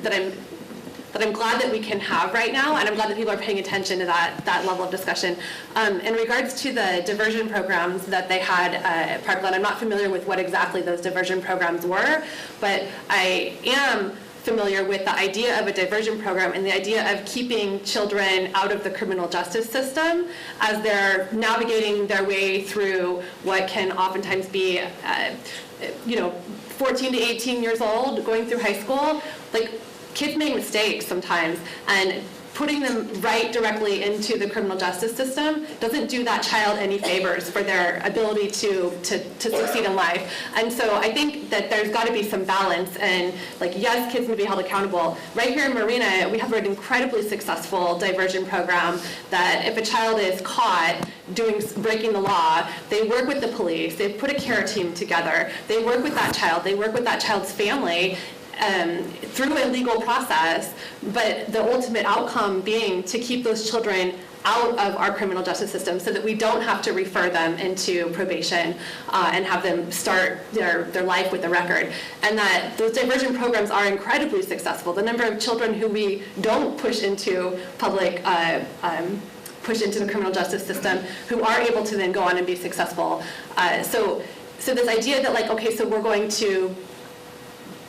glad that we can have right now, and I'm glad that people are paying attention to that level of discussion. In regards to the diversion programs that they had at Parkland, I'm not familiar with what exactly those diversion programs were, but I am familiar with the idea of a diversion program and the idea of keeping children out of the criminal justice system as they're navigating their way through what can oftentimes be, 14 to 18 years old, going through high school. kids make mistakes sometimes, and putting them right directly into the criminal justice system doesn't do that child any favors for their ability to succeed in life. And so I think that there's got to be some balance, and like, yes, kids need to be held accountable. Right here in Marina, we have an incredibly successful diversion program that if a child is caught breaking the law, they work with the police, they put a care team together, they work with that child, they work with that child's family, through a legal process, but the ultimate outcome being to keep those children out of our criminal justice system so that we don't have to refer them into probation and have them start their life with a record. And that those diversion programs are incredibly successful. The number of children who we don't push into push into the criminal justice system who are able to then go on and be successful. So this idea that, like, okay, so we're going to,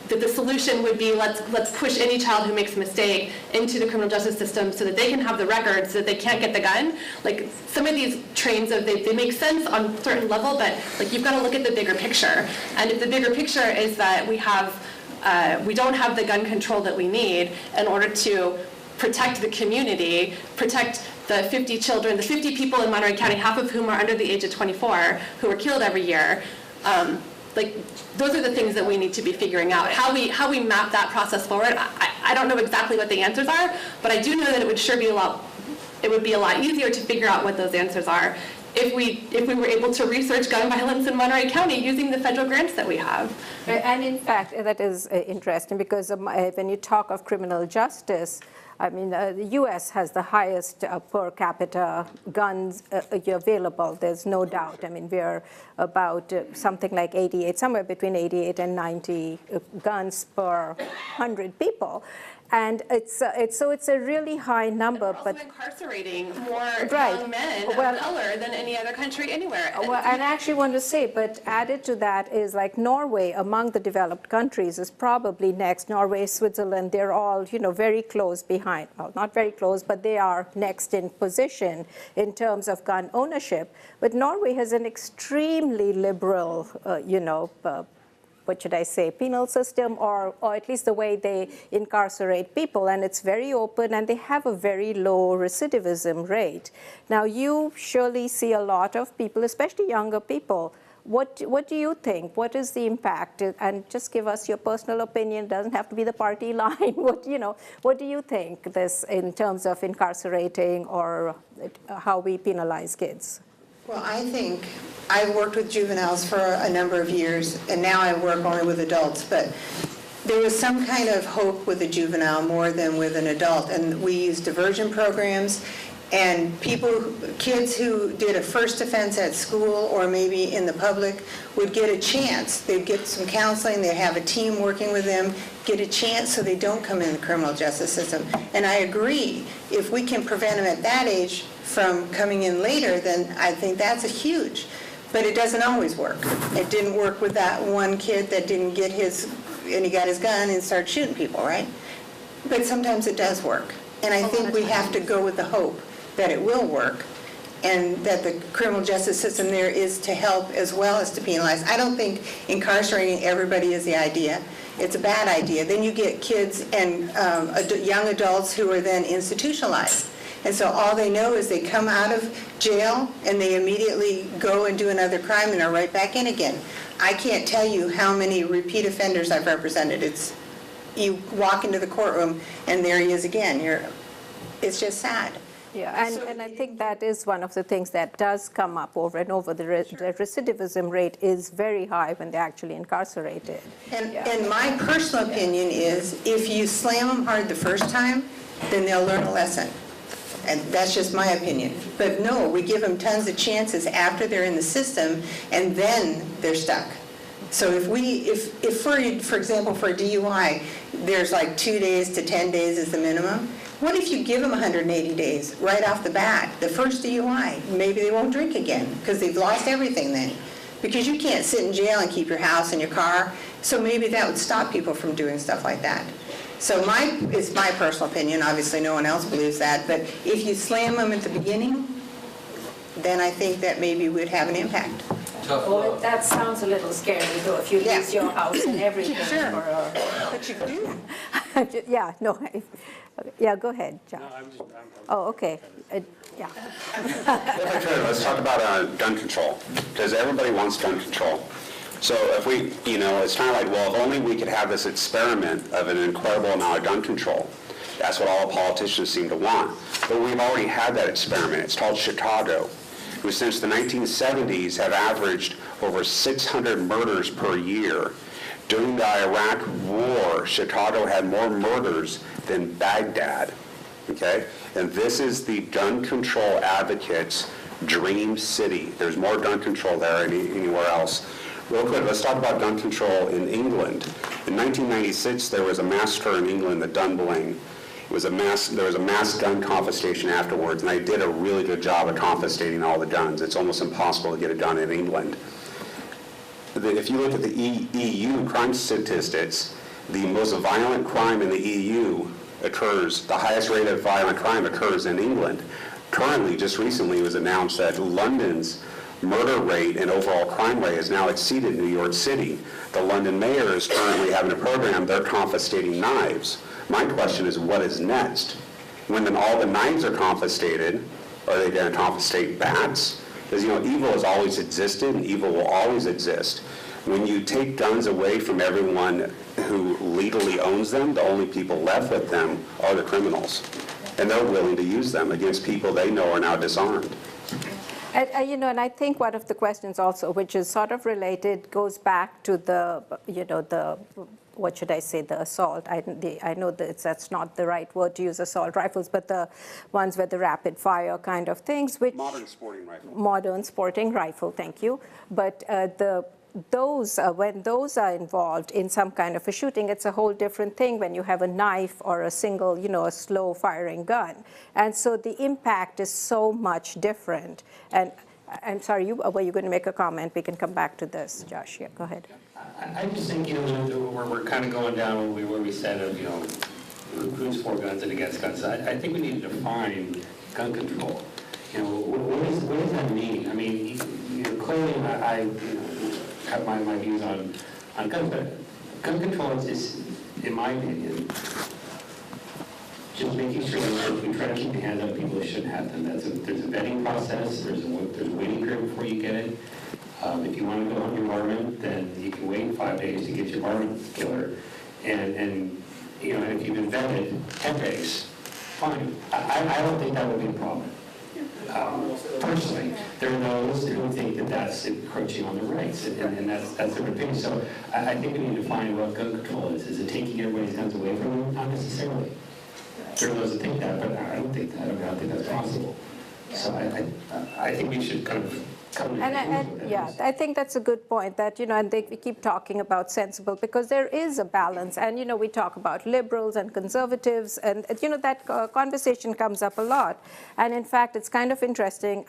that the solution would be let's push any child who makes a mistake into the criminal justice system so that they can have the record so that they can't get the gun. Like, some of these trains, they make sense on a certain level, but like, you've got to look at the bigger picture. And if the bigger picture is that we don't have the gun control that we need in order to protect the community, protect the 50 children, the 50 people in Monterey County, half of whom are under the age of 24, who are killed every year, like, those are the things that we need to be figuring out. How we map that process forward, I don't know exactly what the answers are, but I do know that it would be a lot easier to figure out what those answers are if we were able to research gun violence in Monterey County using the federal grants that we have. And in fact, that is interesting, because when you talk of criminal justice, I mean, the U.S. has the highest per capita guns available, there's no doubt. I mean, we're about something like 88, somewhere between 88 and 90 guns per 100 people. And it's a really high number. We're also but incarcerating more right. young men of color than any other country anywhere. Well, and I actually want to say, but added to that is, like, Norway, among the developed countries, is probably next. Norway, Switzerland, they're all, very close behind. Well, not very close, but they are next in position in terms of gun ownership. But Norway has an extremely liberal, what should I say, penal system, or at least the way they incarcerate people, and it's very open, and they have a very low recidivism rate. Now, you surely see a lot of people, especially younger people. What do you think? What is the impact? And just give us your personal opinion. It doesn't have to be the party line. What do you think this in terms of incarcerating or how we penalize kids? Well, I think I've worked with juveniles for a number of years, and now I work only with adults, but there was some kind of hope with a juvenile more than with an adult, and we used diversion programs, and kids who did a first offense at school or maybe in the public would get a chance. They'd get some counseling, they'd have a team working with them, get a chance so they don't come in the criminal justice system. And I agree, if we can prevent them at that age from coming in later, then I think that's a huge. But it doesn't always work. It didn't work with that one kid that didn't get and he got his gun and started shooting people, right? But sometimes it does work. And I think we have to go with the hope that it will work, and that the criminal justice system there is to help as well as to penalize. I don't think incarcerating everybody is the idea. It's a bad idea. Then you get kids and young adults who are then institutionalized. And so all they know is they come out of jail and they immediately go and do another crime and are right back in again. I can't tell you how many repeat offenders I've represented. You walk into the courtroom and there he is again. It's just sad. Yeah, and I think that is one of the things that does come up over and over. The recidivism rate is very high when they're actually incarcerated. And my personal opinion is, if you slam them hard the first time, then they'll learn a lesson. And that's just my opinion. But no, we give them tons of chances after they're in the system, and then they're stuck. So if for example, for a DUI, there's like 2 days to 10 days is the minimum. What if you give them 180 days right off the bat, the first DUI? Maybe they won't drink again because they've lost everything then. Because you can't sit in jail and keep your house and your car. So maybe that would stop people from doing stuff like that. So it's my personal opinion. Obviously, no one else believes that. But if you slam them at the beginning, then I think that maybe we'd have an impact. Tough Well, love. that sounds a little scary, though, if you lose your house and everything. Sure. for a- But you do. Yeah, no, yeah, go ahead, John. Oh, okay, yeah. If I could, let's talk about gun control, because everybody wants gun control. So if we, it's kind of like, well, if only we could have this experiment of an incredible amount of gun control. That's what all politicians seem to want. But we've already had that experiment. It's called Chicago, who since the 1970s have averaged over 600 murders per year. During the Iraq War, Chicago had more murders than Baghdad, okay? And this is the gun control advocates' dream city. There's more gun control there than anywhere else. Real quick, let's talk about gun control in England. In 1996, there was a massacre in England, the Dunblane. There was a mass gun confiscation afterwards, and they did a really good job of confiscating all the guns. It's almost impossible to get a gun in England. If you look at the EU crime statistics, the most violent crime in the EU occurs, the highest rate of violent crime occurs in England. Currently, just recently, it was announced that London's murder rate and overall crime rate has now exceeded New York City. The London mayor is currently having a program, they're confiscating knives. My question is, what is next? When then all the knives are confiscated, are they going to confiscate bats? Because, evil has always existed and evil will always exist. When you take guns away from everyone who legally owns them, the only people left with them are the criminals. And they're willing to use them against people they know are now disarmed. And I think one of the questions also, which is sort of related, goes back to the, what should I say, the assault. I know that that's not the right word to use, assault rifles, but the ones with the rapid fire kind of things, which Modern sporting rifle. Modern sporting rifle, thank you. But when those are involved in some kind of a shooting, it's a whole different thing when you have a knife or a single, a slow firing gun. And so the impact is so much different. And I'm sorry, were you going to make a comment? We can come back to this, Josh. Yeah, go ahead. I just think, we're kind of going down where we said of, who's for guns and against guns. I think we need to define gun control. What does that mean? I mean, clearly I have my views on guns, but gun control is, in my opinion, just making sure that if we try to keep the hands on people who shouldn't have them. There's a vetting process, there's a waiting period before you get it. If you want to go hunt your varmint, then you can wait 5 days to get your varmint killer. And if you've been vetted 10 days, fine. I don't think that would be a problem. Personally, there are those who think that that's encroaching on their rights, and that's their opinion. So I think we need to find what gun control is. Is it taking everybody's guns away from them? Not necessarily. There are those that think that, but I don't think that's possible. So I think we should kind of come to I think that's a good point, that, and we keep talking about sensible, because there is a balance. And, we talk about liberals and conservatives, and, that conversation comes up a lot. And in fact, it's kind of interesting.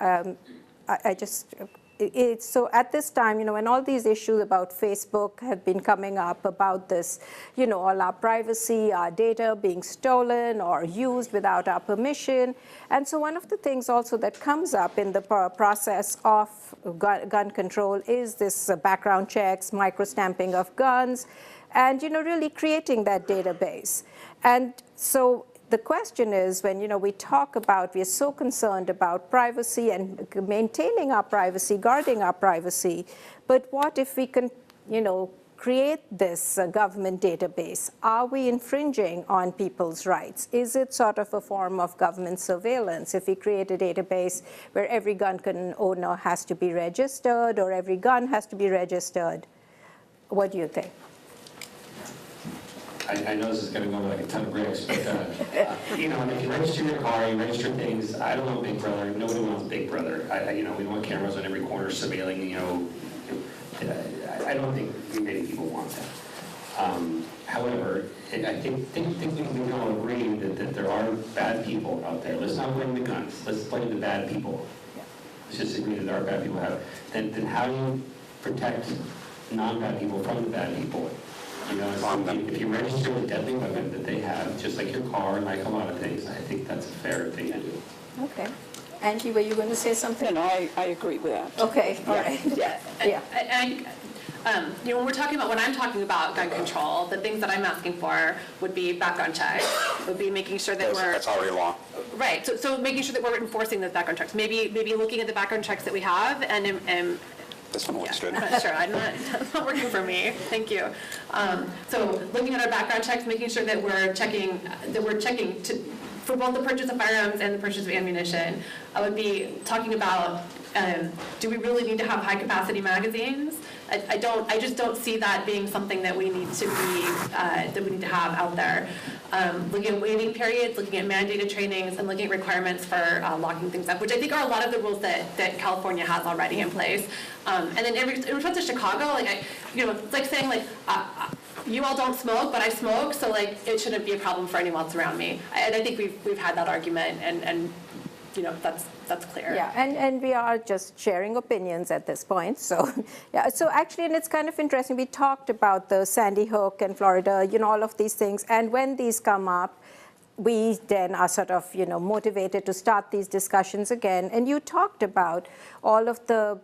So at this time, when all these issues about Facebook have been coming up about this, all our privacy, our data being stolen or used without our permission. And so one of the things also that comes up in the process of gun control is this background checks, micro-stamping of guns, and, really creating that database. And so the question is, when we talk about, we are so concerned about privacy and maintaining our privacy, guarding our privacy, but what if we can, create this government database? Are we infringing on people's rights? Is it sort of a form of government surveillance if we create a database where every gun owner has to be registered or every gun has to be registered? What do you think? I know this is going to go like a ton of bricks, but, if you register your car, you register things, I don't want Big Brother, nobody wants Big Brother. We don't want cameras on every corner surveilling, I don't think many people want that. However, I think we can all agree that there are bad people out there. Let's not blame the guns, let's blame the bad people. Let's just agree that there are bad people out there. Then how do you protect non-bad people from the bad people? If you register a deadly weapon that they have, just like your car and like a lot of things, I think that's a fair thing to do. Okay. Angie, were you going to say something? No, I agree with that. Okay, all right. Yeah. You know, when I'm talking about gun control, the things that I'm asking for would be background checks, would be making sure that That's already law. right. So making sure that we're enforcing those background checks. Maybe looking at the background checks that we have and This one looks good. I'm not sure. It's not working for me. Thank you. So looking at our background checks, making sure that we're checking for both the purchase of firearms and the purchase of ammunition. I would be talking about, do we really need to have high capacity magazines? I just don't see that being something that we need to have out there. Looking at waiting periods, looking at mandated trainings, and looking at requirements for locking things up, which I think are a lot of the rules that California has already in place. And then in response to Chicago, it's like saying you all don't smoke, but I smoke, so it shouldn't be a problem for anyone else around me. And I think we've had that argument, and that's clear. Yeah, and we are just sharing opinions at this point. So, yeah. So actually, and it's kind of interesting. We talked about the Sandy Hook and Florida, all of these things. And when these come up, we then are sort of, motivated to start these discussions again. And you talked about all of the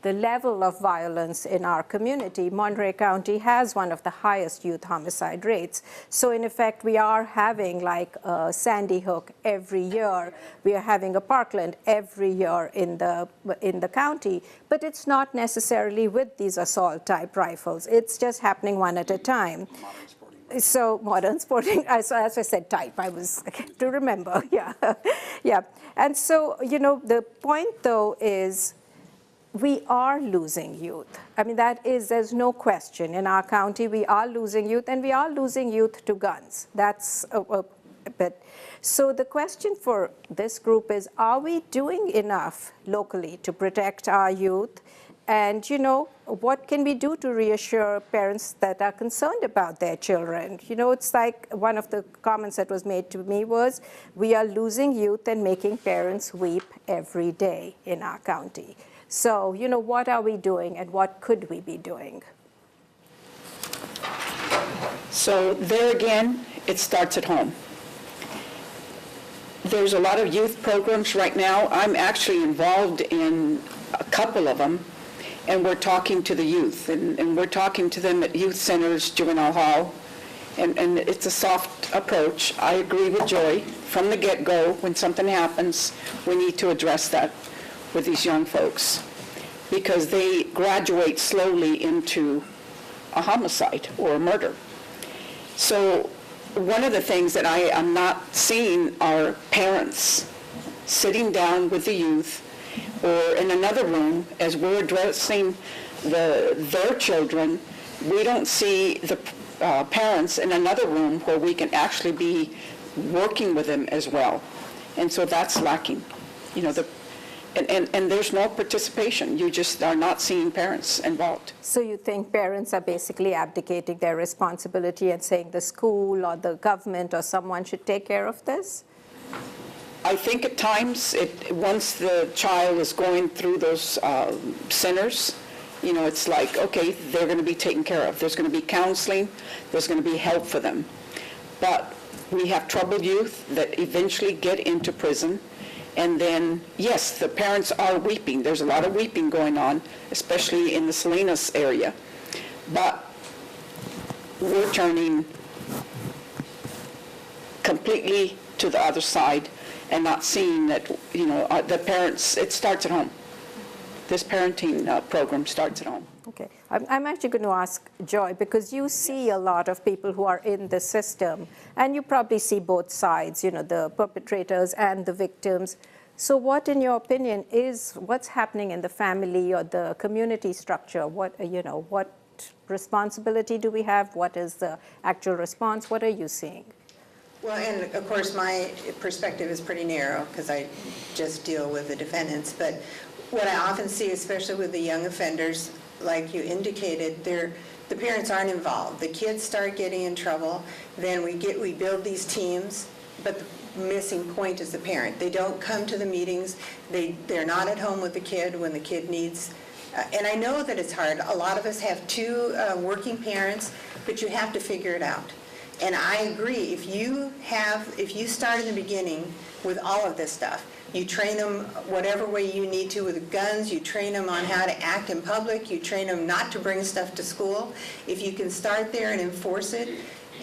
level of violence in our community. Monterey County has one of the highest youth homicide rates. So in effect, we are having a Sandy Hook every year. We are having a Parkland every year in the county. But it's not necessarily with these assault type rifles. It's just happening one at a time. So modern sporting, as I said, type, I was to remember, yeah. Yeah. And so, the point though is, we are losing youth. I mean, there's no question. In our county, we are losing youth, and we are losing youth to guns. That's a bit. So the question for this group is, are we doing enough locally to protect our youth? And, what can we do to reassure parents that are concerned about their children? It's like one of the comments that was made to me was, we are losing youth and making parents weep every day in our county. So, what are we doing and what could we be doing? So there again, it starts at home. There's a lot of youth programs right now. I'm actually involved in a couple of them, and we're talking to the youth, and we're talking to them at youth centers, juvenile hall, and it's a soft approach. I agree with Joy. From the get-go, when something happens, we need to address that with these young folks, because they graduate slowly into a homicide or a murder. So one of the things that I am not seeing are parents sitting down with the youth or in another room as we're addressing their children. We don't see the parents in another room where we can actually be working with them as well. And so that's lacking. And there's no participation. You just are not seeing parents involved. So you think parents are basically abdicating their responsibility and saying the school or the government or someone should take care of this? I think at times, once the child is going through those centers, it's like, okay, they're going to be taken care of. There's going to be counseling. There's going to be help for them. But we have troubled youth that eventually get into prison. And then, yes, the parents are weeping. There's a lot of weeping going on, especially in the Salinas area. But we're turning completely to the other side and not seeing that, the parents, it starts at home. This parenting program starts at home. Okay. I'm actually going to ask Joy, because you see a lot of people who are in the system, and you probably see both sides, the perpetrators and the victims. So what, in your opinion, is what's happening in the family or the community structure? What responsibility do we have? What is the actual response? What are you seeing? Well, and of course, my perspective is pretty narrow because I just deal with the defendants. But what I often see, especially with the young offenders, like you indicated, the parents aren't involved. The kids start getting in trouble, then we build these teams, but the missing point is the parent. They don't come to the meetings. They're not at home with the kid when the kid needs. And I know that it's hard. A lot of us have two working parents, but you have to figure it out. And I agree. If you start in the beginning with all of this stuff, You train them whatever way you need to with guns. You train them on how to act in public. You train them not to bring stuff to school. If you can start there and enforce it,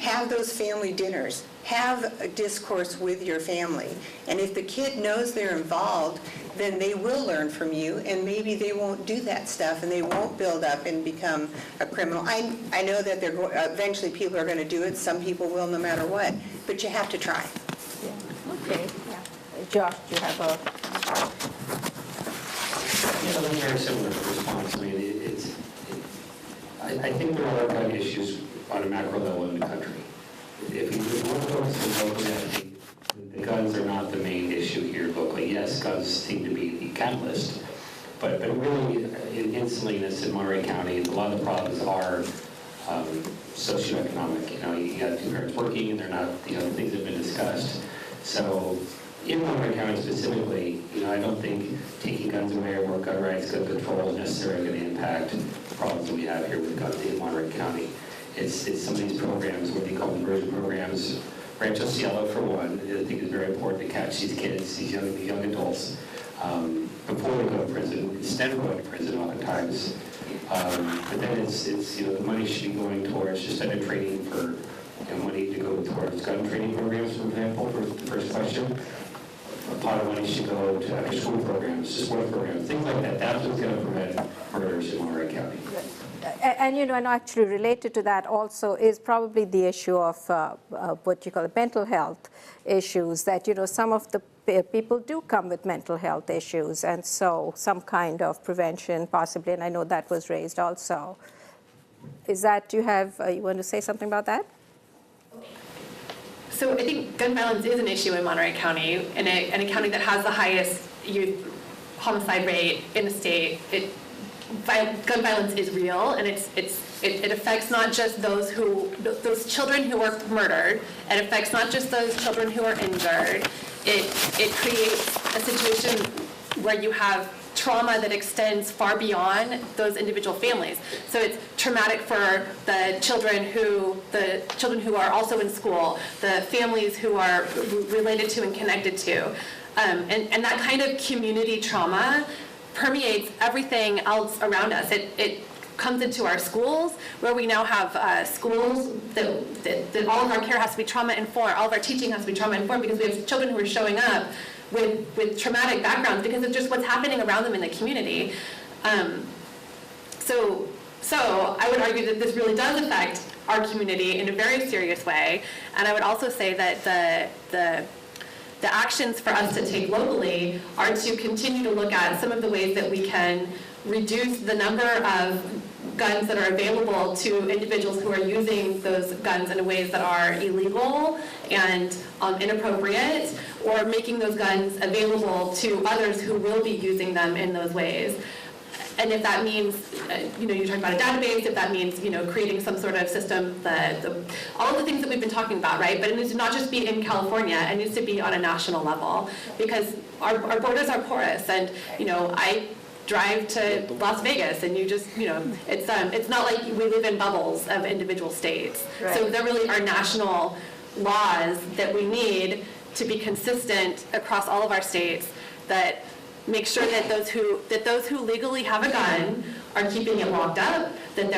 have those family dinners. Have a discourse with your family. And if the kid knows they're involved, then they will learn from you, and maybe they won't do that stuff, and they won't build up and become a criminal. I know that eventually people are going to do it. Some people will, no matter what. But you have to try. Yeah. Okay. Yeah. Josh, do you have a... Yeah, very similar response. I mean, I think there are gun issues on a macro level in the country. If you want to focus locally, I think the guns are not the main issue here locally. Yes, guns seem to be the catalyst, but really in Salinas and Monterey County, a lot of the problems are socioeconomic. You got two parents working, and they're not the other things that have been discussed. So in Monterey County specifically, I don't think taking guns away or more gun rights, gun control is necessarily going to impact the problems that we have here with guns in Monterey County. It's some of these programs, what they call diversion programs. Rancho Cielo, for one, I think is very important to catch these kids, these young adults, before they go to prison, instead of going to prison oftentimes. But then it's the money should be going towards, just instead of training for money to go towards gun training programs, for example, for the first question. A pot of money should go to after school programs, sport programs, things like that. That's what's going to prevent murders in Monterey County. And and actually related to that also is probably the issue of what you call mental health issues, that, some of the people do come with mental health issues, and so some kind of prevention possibly, and I know that was raised also. Is that, you want to say something about that? So I think gun violence is an issue in Monterey County, in a county that has the highest youth homicide rate in the state. Gun violence is real, and it affects not just those children who are murdered. It affects not just those children who are injured. It creates a situation where you have trauma that extends far beyond those individual families. So it's traumatic for the children who are also in school, the families who are related to and connected to, and that kind of community trauma permeates everything else around us. It comes into our schools, where we now have schools that all of our care has to be trauma informed, all of our teaching has to be trauma informed, because we have children who are showing up with traumatic backgrounds because of just what's happening around them in the community. So I would argue that this really does affect our community in a very serious way, and I would also say that the actions for us to take locally are to continue to look at some of the ways that we can reduce the number of guns that are available to individuals who are using those guns in ways that are illegal and inappropriate, or making those guns available to others who will be using them in those ways. And if that means, you're talking about a database, if that means, creating some sort of system, all of the things that we've been talking about, right? But it needs to not just be in California, it needs to be on a national level, because our borders are porous, and, I drive to Las Vegas, and you just, it's not like we live in bubbles of individual states. Right. So there really are national laws that we need to be consistent across all of our states, that make sure that those who legally have a gun are keeping it locked up, that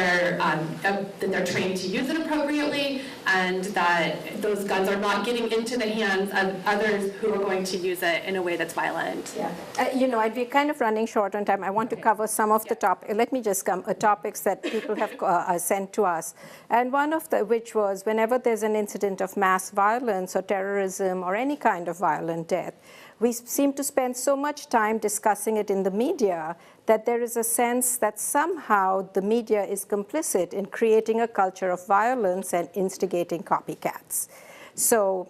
they're trained to use it appropriately, and that those guns are not getting into the hands of others who are going to use it in a way that's violent. Yeah. I'd be kind of running short on time. I want to cover some of the topics that people have sent to us. And one of which was, whenever there's an incident of mass violence or terrorism or any kind of violent death, we seem to spend so much time discussing it in the media that there is a sense that somehow the media is complicit in creating a culture of violence and instigating copycats. So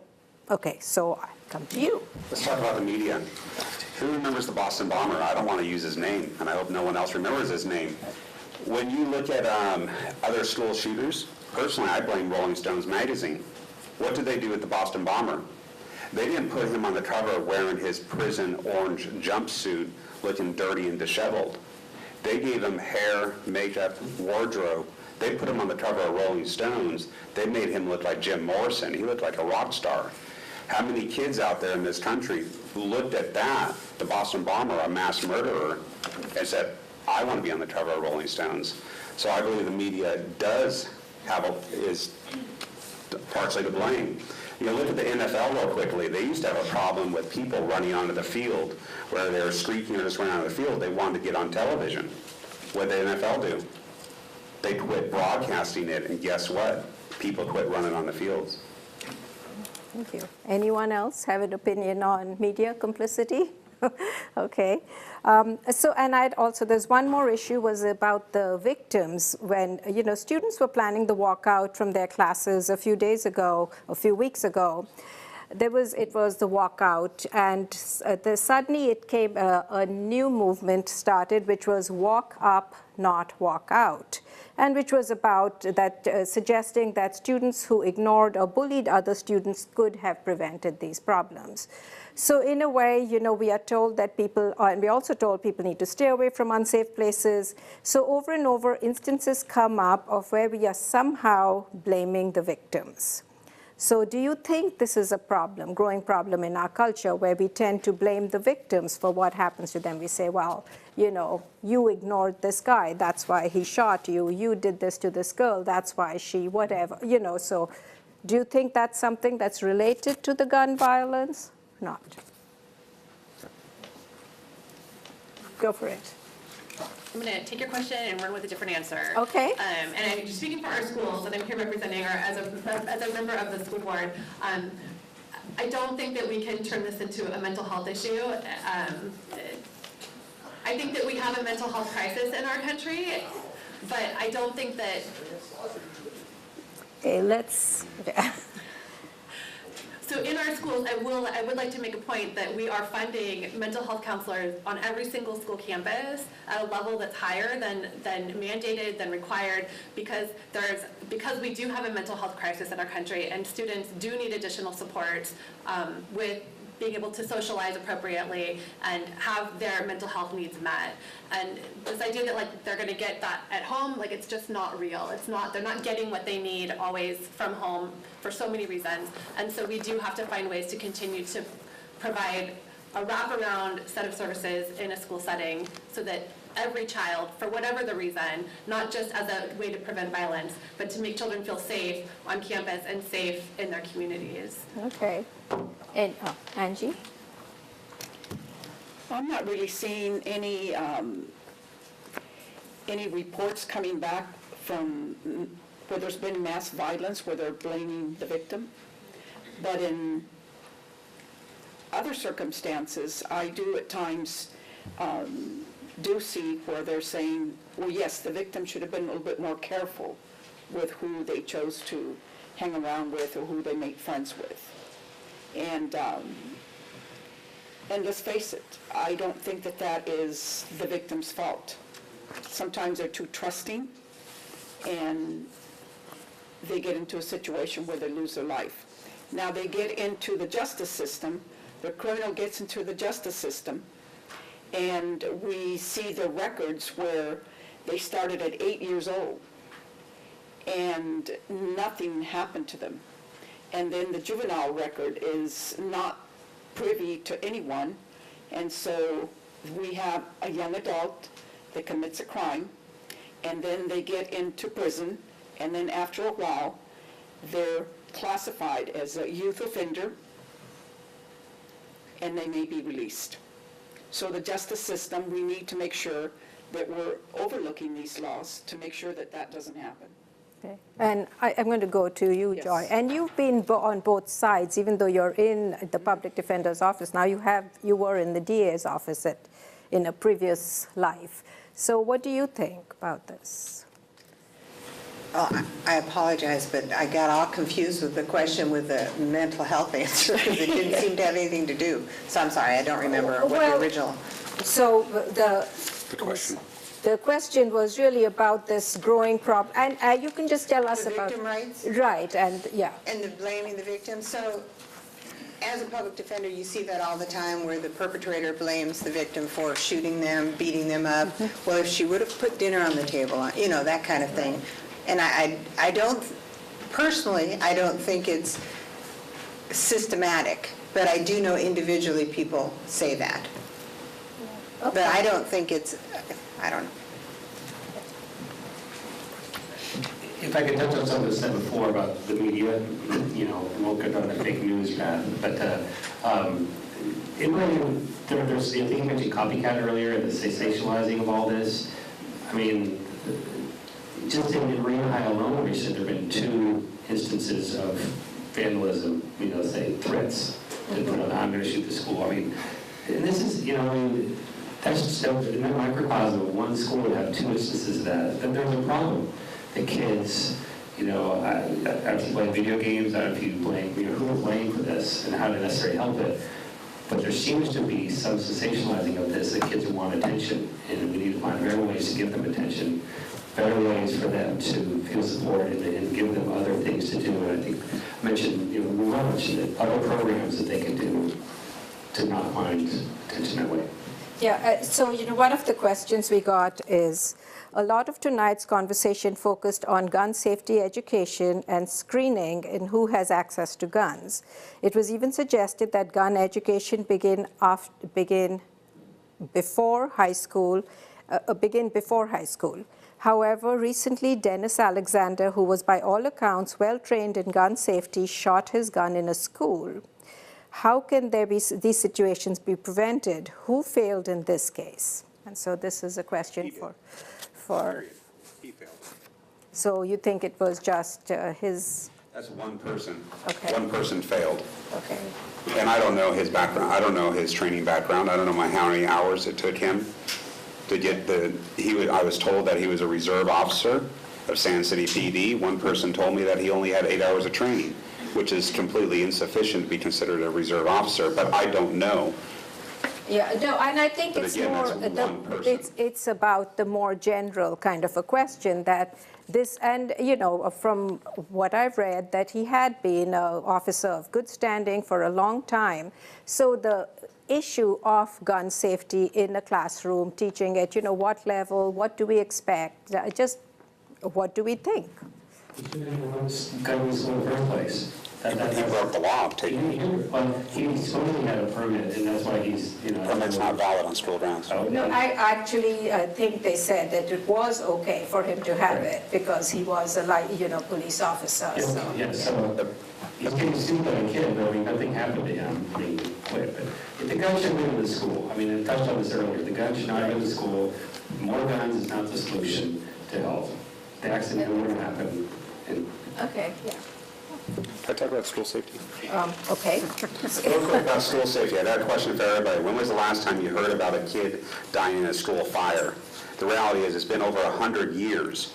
I come to you. Let's talk about the media. Who remembers the Boston bomber? I don't want to use his name, and I hope no one else remembers his name. When you look at other school shooters, personally, I blame Rolling Stones magazine. What did they do with the Boston bomber? They didn't put him on the cover wearing his prison orange jumpsuit, looking dirty and disheveled. They gave him hair, makeup, wardrobe. They put him on the cover of Rolling Stones. They made him look like Jim Morrison. He looked like a rock star. How many kids out there in this country looked at that, the Boston bomber, a mass murderer, and said, I want to be on the cover of Rolling Stones? So I believe the media is partially to blame. You know, look at the NFL real quickly. They used to have a problem with people running onto the field, where they were streaking or just running onto the field. They wanted to get on television. What did the NFL do? They quit broadcasting it, and guess what? People quit running on the fields. Thank you. Anyone else have an opinion on media complicity? Okay. There's one more issue was about the victims. When, students were planning the walkout from their classes a few weeks ago, it was the walkout, and suddenly it came, a new movement started, which was walk up, not walk out, and which was about that, suggesting that students who ignored or bullied other students could have prevented these problems. So in a way, we are told that and we also told people need to stay away from unsafe places. So over and over, instances come up of where we are somehow blaming the victims. So do you think this is a problem, growing problem in our culture, where we tend to blame the victims for what happens to them? We say, well, you ignored this guy, that's why he shot you. You did this to this girl, that's why she, whatever. So do you think that's something that's related to the gun violence? Not. Go for it. I'm going to take your question and run with a different answer. Okay. And I'm speaking for our school, so I'm here representing, or as a member of the school board. I don't think that we can turn this into a mental health issue. I think that we have a mental health crisis in our country, but I don't think that. Okay, let's. So in our schools, I would like to make a point that we are funding mental health counselors on every single school campus at a level that's higher than mandated, than required, because we do have a mental health crisis in our country, and students do need additional support with being able to socialize appropriately and have their mental health needs met. And this idea that they're going to get that at home, it's just not real. They're not getting what they need always from home for so many reasons. And so we do have to find ways to continue to provide a wraparound set of services in a school setting so that every child, for whatever the reason, not just as a way to prevent violence, but to make children feel safe on campus and safe in their communities. Okay. And Angie? I'm not really seeing any reports coming back from where there's been mass violence, where they're blaming the victim. But in other circumstances, I do at times do see where they're saying, well, yes, the victim should have been a little bit more careful with who they chose to hang around with or who they made friends with. And let's face it, I don't think that is the victim's fault. Sometimes they're too trusting, and they get into a situation where they lose their life. Now they get into the justice system, the criminal gets into the justice system, and we see the records where they started at 8 years old, and nothing happened to them. And then the juvenile record is not privy to anyone, and so we have a young adult that commits a crime, and then they get into prison, and then after a while, they're classified as a youth offender, and they may be released. So the justice system, we need to make sure that we're overlooking these laws to make sure that doesn't happen. Okay. And I'm going to go to you, Joy. Yes. And you've been on both sides, even though you're in the public defender's office. Now you were in the DA's office in a previous life. So what do you think about this? Well, I apologize, but I got all confused with the question with the mental health answer because it didn't seem to have anything to do. So I'm sorry, I don't remember what the original. So The question. The question was really about this growing problem, and you can just tell us The about victim rights? Right, and yeah. And the blaming the victim. So as a public defender, you see that all the time where the perpetrator blames the victim for shooting them, beating them up. Mm-hmm. Well, if she would have put dinner on the table, that kind of thing. And I don't, personally, I don't think it's systematic, but I do know individually people say that. But I don't think it's, I don't know. If I could touch on something that was said before about the media, we won't go down the fake news path, but in my view, there's, I think you mentioned copycat earlier, and the sensationalizing of all this. I mean, just in Marina High alone, we said there have been 2 instances of vandalism, say threats to put on, I'm going to shoot the school. I mean, and this is, that's just in a microcosm of one school would have 2 instances of that. Then there's a problem. The kids, I don't know if you play video games, I don't know if you blame, who are playing for this and how to necessarily help it. But there seems to be some sensationalizing of this, that kids want attention, and we need to find better ways to give them attention, better ways for them to feel supported and give them other things to do. And I think I mentioned, we mentioned other programs that they can do to not find attention that way. Yeah, so one of the questions we got is, a lot of tonight's conversation focused on gun safety education and screening in who has access to guns. It was even suggested that gun education begin before high school. However, recently Dennis Alexander, who was by all accounts well-trained in gun safety, shot his gun in a school. How can these situations be prevented? Who failed in this case? And so this is a question for. He failed. So you think it was just his? That's one person. Okay. One person failed. Okay. And I don't know his background. I don't know his training background. I don't know how many hours it took him to get I was told that he was a reserve officer of Sand City PD. One person told me that he only had 8 hours of training, which is completely insufficient to be considered a reserve officer, but I don't know. Yeah, no, and I think But it's again, more, that's one person. it's about the more general kind of a question that this, and from what I've read, that he had been an officer of good standing for a long time. So the issue of gun safety in a classroom, teaching at, what level, what do we expect, just what do we think? He shouldn't have gun in the school in the first place. He broke the law of taking. He supposedly had a permit, and that's why he's, Permit's not valid on school grounds. No, I actually think they said that it was okay for him to have it because he was a police officer. So. Yeah, so he's getting sued by a kid, but nothing happened to him. He quit. But if the gun shouldn't go to the school. I mean, I touched on this earlier. The gun should not go to the school. More guns is not the solution to health. The accident wouldn't happen. Okay, yeah. Can I talk about school safety? Okay. Real quick about school safety, I got a question for everybody. When was the last time you heard about a kid dying in a school fire? The reality is it's been over 100 years.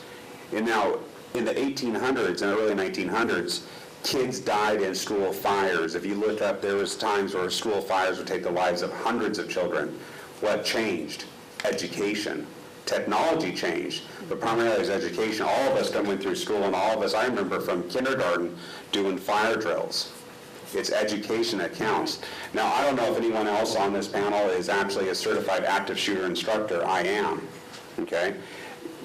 And now, in the 1800s and early 1900s, kids died in school fires. If you look up, there was times where school fires would take the lives of hundreds of children. What changed? Education. Technology changed, but primarily is education. All of us went through school, and all of us, I remember from kindergarten, doing fire drills. It's education that counts. Now, I don't know if anyone else on this panel is actually a certified active shooter instructor. I am, okay?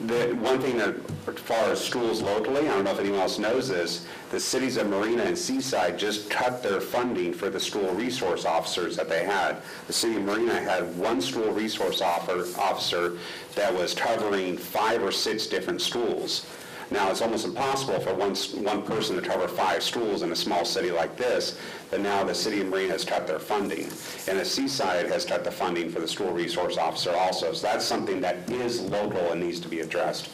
The one thing that, as far as schools locally, I don't know if anyone else knows this, the cities of Marina and Seaside just cut their funding for the school resource officers that they had. The city of Marina had one school resource officer that was covering 5 or 6 different schools. Now, it's almost impossible for one person to cover 5 schools in a small city like this, but now the city of Marina has cut their funding. And the Seaside has cut the funding for the school resource officer also. So that's something that is local and needs to be addressed.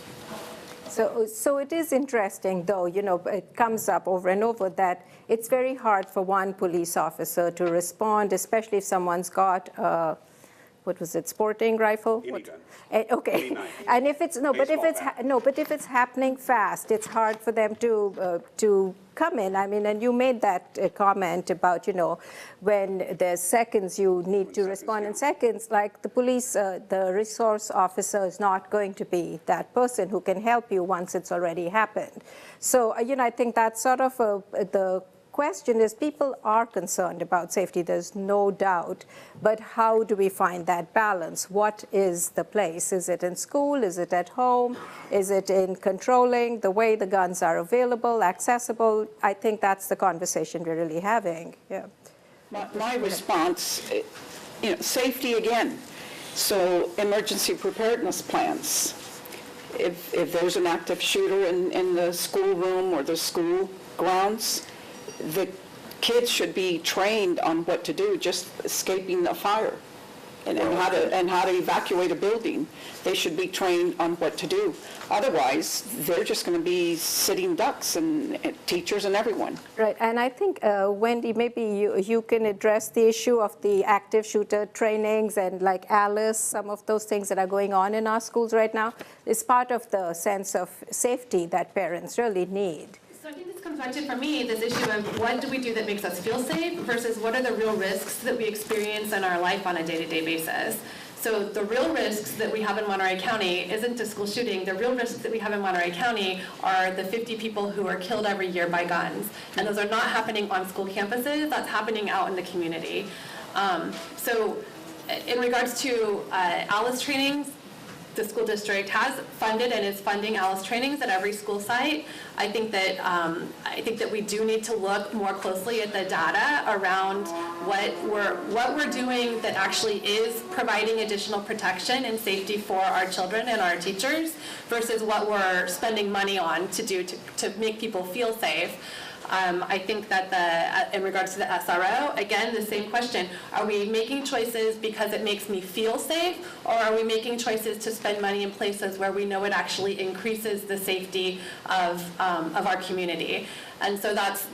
So it is interesting, though, it comes up over and over that it's very hard for one police officer to respond, especially if someone's got sporting rifle? Any gun. Okay. Any knife. And if it's but if it's happening fast, it's hard for them to come in. I mean, and you made that comment about when there's seconds you need to respond in seconds. Like the police, the resource officer is not going to be that person who can help you once it's already happened. So I think that's sort of the question is, people are concerned about safety, there's no doubt, but how do we find that balance? What is the place? Is it in school? Is it at home? Is it in controlling the way the guns are available, accessible? I think that's the conversation we're really having. Yeah. My response, safety again. So emergency preparedness plans. If there's an active shooter in the schoolroom or the school grounds, the kids should be trained on what to do, just escaping a fire, and how to evacuate a building. They should be trained on what to do. Otherwise, they're just going to be sitting ducks, and teachers and everyone. Right, and I think, Wendy, maybe you can address the issue of the active shooter trainings and like Alice, some of those things that are going on in our schools right now is part of the sense of safety that parents really need. So I think this comes back to, for me, this issue of what do we do that makes us feel safe versus what are the real risks that we experience in our life on a day-to-day basis. So the real risks that we have in Monterey County isn't a school shooting. The real risks that we have in Monterey County are the 50 people who are killed every year by guns. And those are not happening on school campuses, that's happening out in the community. So in regards to ALICE trainings, the school district has funded and is funding ALICE trainings at every school site. I think that we do need to look more closely at the data around what we're doing that actually is providing additional protection and safety for our children and our teachers versus what we're spending money on to make people feel safe. I think that in regards to the SRO, again, the same question. Are we making choices because it makes me feel safe, or are we making choices to spend money in places where we know it actually increases the safety of our community? And so that's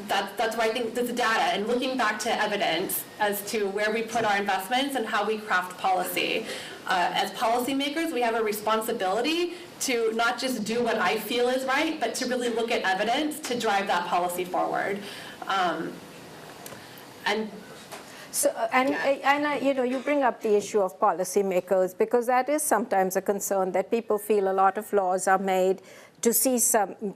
where I think the data and looking back to evidence as to where we put our investments and how we craft policy. As policymakers, we have a responsibility to not just do what I feel is right, but to really look at evidence to drive that policy forward. You bring up the issue of policymakers because that is sometimes a concern that people feel a lot of laws are made to see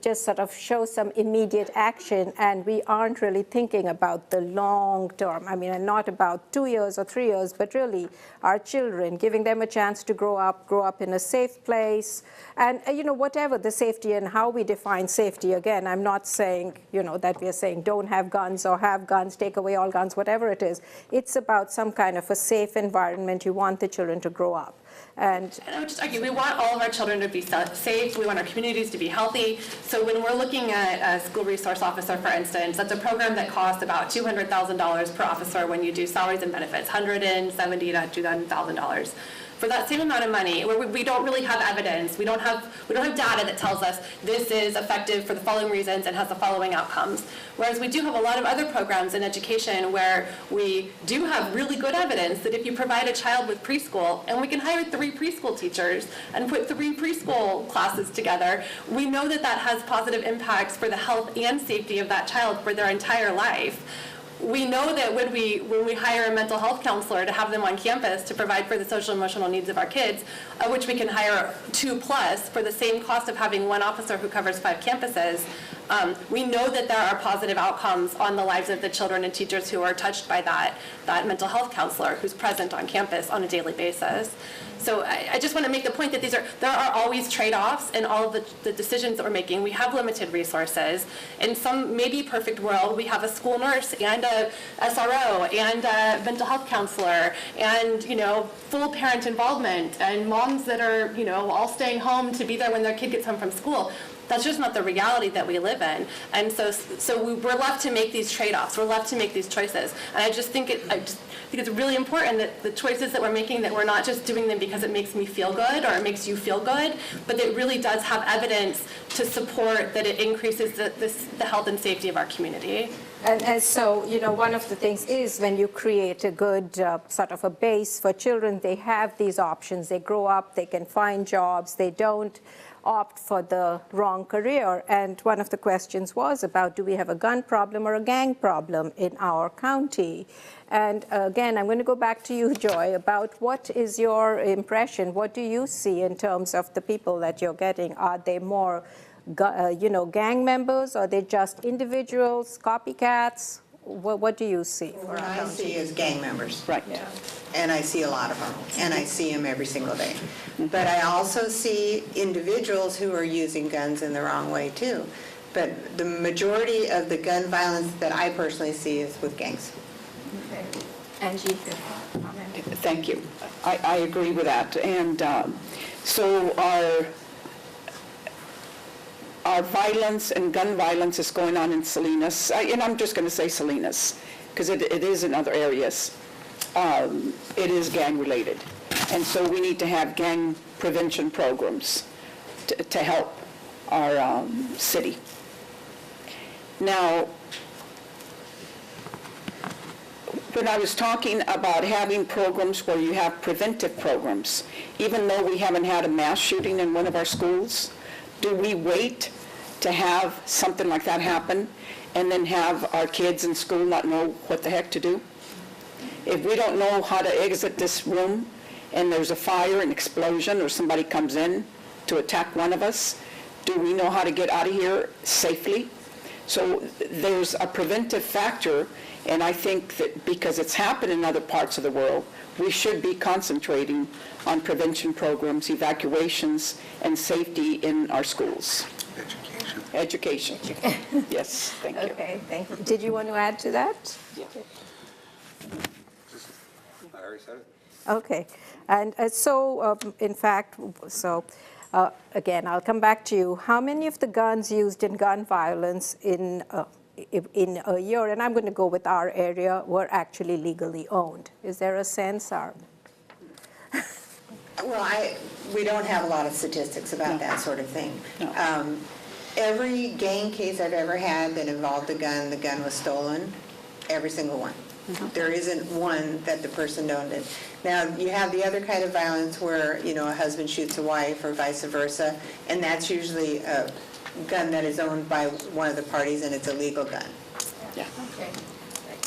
just sort of show some immediate action, and we aren't really thinking about the long term. I mean, and not about 2 years or 3 years, but really our children, giving them a chance to grow up in a safe place, and whatever the safety and how we define safety. Again, I'm not saying that we are saying don't have guns or have guns, take away all guns, whatever it is. It's about some kind of a safe environment. You want the children to grow up. And I would just argue, we want all of our children to be safe. We want our communities to be healthy. So when we're looking at a school resource officer, for instance, that's a program that costs about $200,000 per officer when you do salaries and benefits, $170,000 to $200,000. For that same amount of money, where we don't really have evidence, we don't have data that tells us this is effective for the following reasons and has the following outcomes. Whereas we do have a lot of other programs in education where we do have really good evidence that if you provide a child with preschool, and we can hire 3 preschool teachers and put 3 preschool classes together, we know that that has positive impacts for the health and safety of that child for their entire life. We know that when we hire a mental health counselor to have them on campus to provide for the social and emotional needs of our kids, which we can hire 2+ for the same cost of having 1 officer who covers 5 campuses, we know that there are positive outcomes on the lives of the children and teachers who are touched by that mental health counselor who's present on campus on a daily basis. So I just want to make the point that there are always trade-offs in all of the decisions that we're making. We have limited resources. In some maybe perfect world, we have a school nurse and a SRO and a mental health counselor and full parent involvement and moms that are all staying home to be there when their kid gets home from school. That's just not the reality that we live in. And so we're left to make these trade-offs. We're left to make these choices. And I just think it's really important that the choices that we're making, that we're not just doing them because it makes me feel good or it makes you feel good, but that it really does have evidence to support that it increases the health and safety of our community. And so, one of the things is when you create a good sort of a base for children, they have these options. They grow up, they can find jobs, they don't opt for the wrong career. And one of the questions was about, do we have a gun problem or a gang problem in our county? And again, I'm going to go back to you, Joy, about what is your impression? What do you see in terms of the people that you're getting? Are they more gang members? Or are they just individuals, copycats? What do you see? What I see is gang members. Right. Yeah. And I see a lot of them, and I see them every single day. But I also see individuals who are using guns in the wrong way, too. But the majority of the gun violence that I personally see is with gangs. Okay. Angie? Thank you. I agree with that. And so our violence and gun violence is going on in Salinas, and I'm just going to say Salinas, because it is in other areas. It is gang-related. And so we need to have gang prevention programs to help our city. Now, when I was talking about having programs where you have preventive programs, even though we haven't had a mass shooting in one of our schools, do we wait to have something like that happen and then have our kids in school not know what the heck to do? If we don't know how to exit this room and there's a fire, an explosion, or somebody comes in to attack one of us, do we know how to get out of here safely? So there's a preventive factor, and I think that because it's happened in other parts of the world, we should be concentrating on prevention programs, evacuations, and safety in our schools. Education. Yes, thank you. Okay, thank you. Did you want to add to that? Yeah. I already said it. Okay, and in fact, again, I'll come back to you. How many of the guns used in gun violence in a year, and I'm going to go with our area, were actually legally owned? Is there a sense? Well, we don't have a lot of statistics about that sort of thing. No. Every gang case I've ever had that involved the gun was stolen, every single one. There isn't one that the person owned it. Now, you have the other kind of violence where, a husband shoots a wife or vice versa, and that's usually a gun that is owned by one of the parties, and it's a legal gun. Yeah, Okay.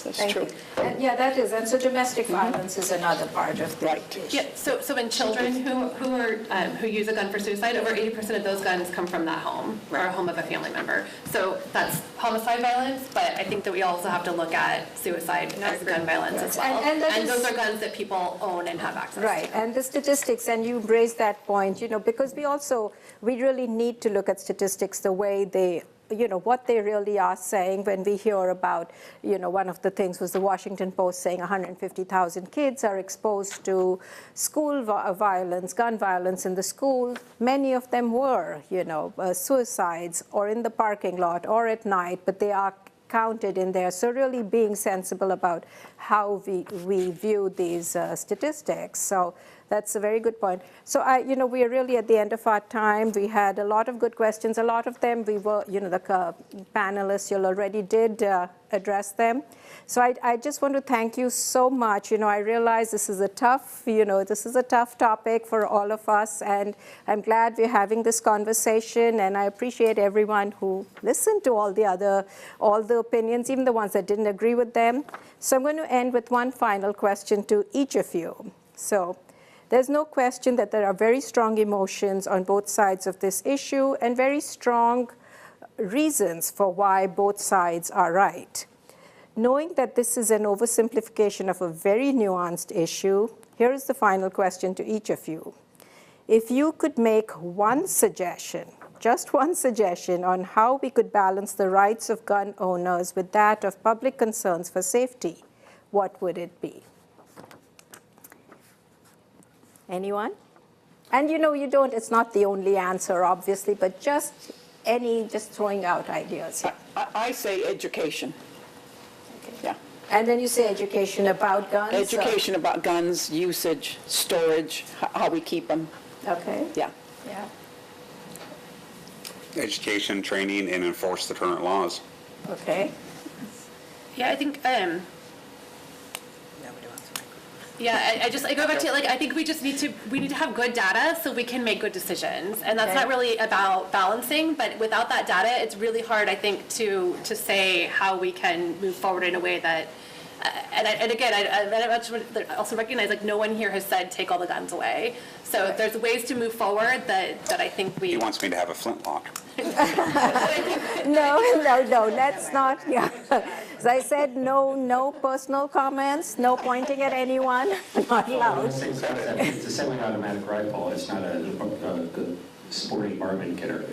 that's Thank true. you. And yeah, that is, and so domestic violence is another part of the Right. issue. Yeah, so in children who use a gun for suicide, over 80% of those guns come from that home or a home of a family member. So that's homicide violence, but I think that we also have to look at suicide as gun violence as well. And those are guns that people own and have access Right, to. and the statistics, and you raised that point, because we really need to look at statistics the way they, what they really are saying when we hear about, one of the things was the Washington Post saying 150,000 kids are exposed to school violence, gun violence in the school. Many of them were, suicides or in the parking lot or at night, but they are counted in there. So really being sensible about how we view these statistics. So that's a very good point. So we are really at the end of our time. We had a lot of good questions. A lot of them we were, the panelists, you already did address them. So I just want to thank you so much. I realize this is a tough topic for all of us, and I'm glad we're having this conversation, and I appreciate everyone who listened to all the opinions, even the ones that didn't agree with them. So I'm going to end with one final question to each of you. So there's no question that there are very strong emotions on both sides of this issue and very strong reasons for why both sides are right. Knowing that this is an oversimplification of a very nuanced issue, here is the final question to each of you. If you could make one suggestion, just one suggestion on how we could balance the rights of gun owners with that of public concerns for safety, what would it be? Anyone? And it's not the only answer, obviously, but just throwing out ideas. I say education. Okay. Yeah. And then you say education about guns? Education about guns, usage, storage, how we keep them. Okay. Yeah. Yeah. Education, training, and enforce the current laws. Okay. Yeah, I think, I go back to, I think we need to have good data so we can make good decisions. And that's not really about balancing, but without that data, it's really hard, I think, to say how we can move forward in a way that And again, I very much would also recognize, like, no one here has said take all the guns away. So there's ways to move forward that I think we. He wants me to have a flintlock. No, let's not, yeah. As I said, no personal comments, no pointing at anyone, not allowed. It's a semi-automatic rifle, it's not a sporty Marvin kidder.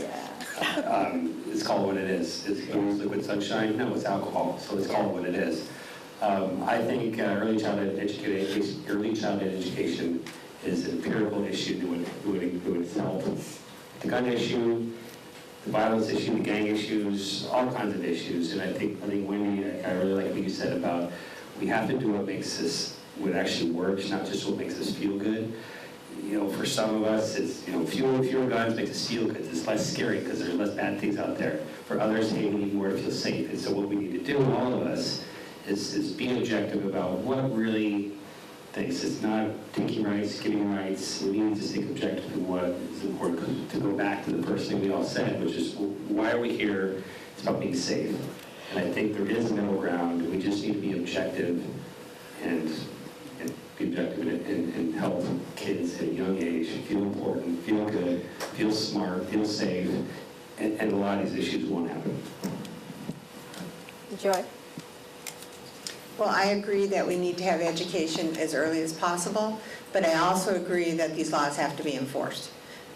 It's called what it is. It's liquid sunshine, no, it's alcohol, so it's called what it is. I think early childhood education is an empirical issue that would help. The gun issue, the violence issue, the gang issues, all kinds of issues. And I think Wendy, I really like what you said about we have to do what actually works, not just what makes us feel good. You know, for some of us, it's, you know, fewer guns makes us feel good. It's less scary because there's less bad things out there. For others, hey, we need more to feel safe. And so what we need to do, all of us, is be objective about what really thinks. It's not taking rights, giving rights. We need to think objectively what is important. To go back to the first thing we all said, which is, why are we here? It's about being safe. And I think there is a middle ground. We just need to be objective and be objective and help kids at a young age feel important, feel good, feel smart, feel safe, and a lot of these issues won't happen. Joy? Well, I agree that we need to have education as early as possible, but I also agree that these laws have to be enforced.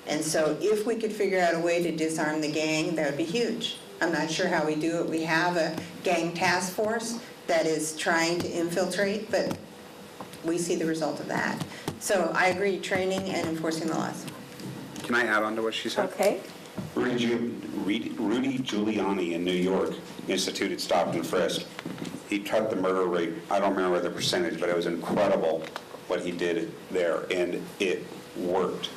And so if we could figure out a way to disarm the gang, that would be huge. I'm not sure how we do it. We have a gang task force that is trying to infiltrate, but we see the result of that. So I agree, training and enforcing the laws. Can I add on to what she said? Okay. Rudy Giuliani in New York instituted stop and frisk. He cut the murder rate. I don't remember the percentage, but it was incredible what he did there, and it worked.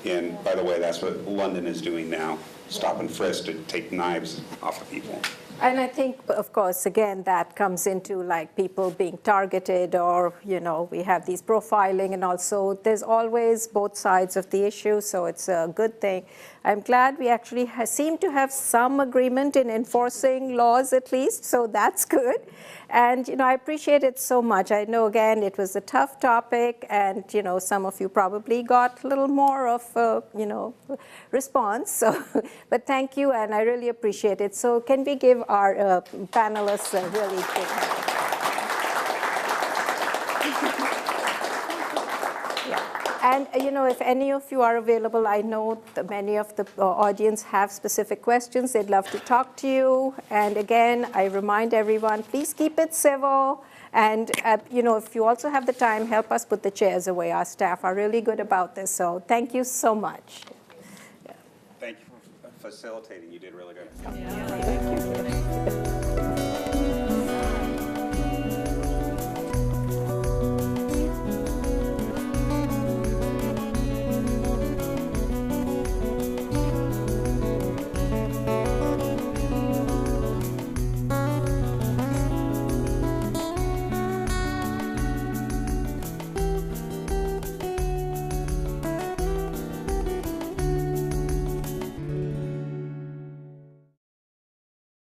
And by the way, that's what London is doing now, stop and frisk to take knives off of people. And I think, of course, again, that comes into like people being targeted, or, you know, we have these profiling, and also there's always both sides of the issue, so it's a good thing. I'm glad we actually seem to have some agreement in enforcing laws at least, so that's good. And, you know, I appreciate it so much. I know, again, it was a tough topic, and, you know, some of you probably got a little more of, you know, response. So, but thank you, and I really appreciate it. So can we give our panelists a really big hand? And, you know, if any of you are available, I know that many of the audience have specific questions. They'd love to talk to you. And again, I remind everyone, please keep it civil. And, you know, if you also have the time, help us put the chairs away. Our staff are really good about this. So thank you so much. Thank you for facilitating. You did really good. Thank you.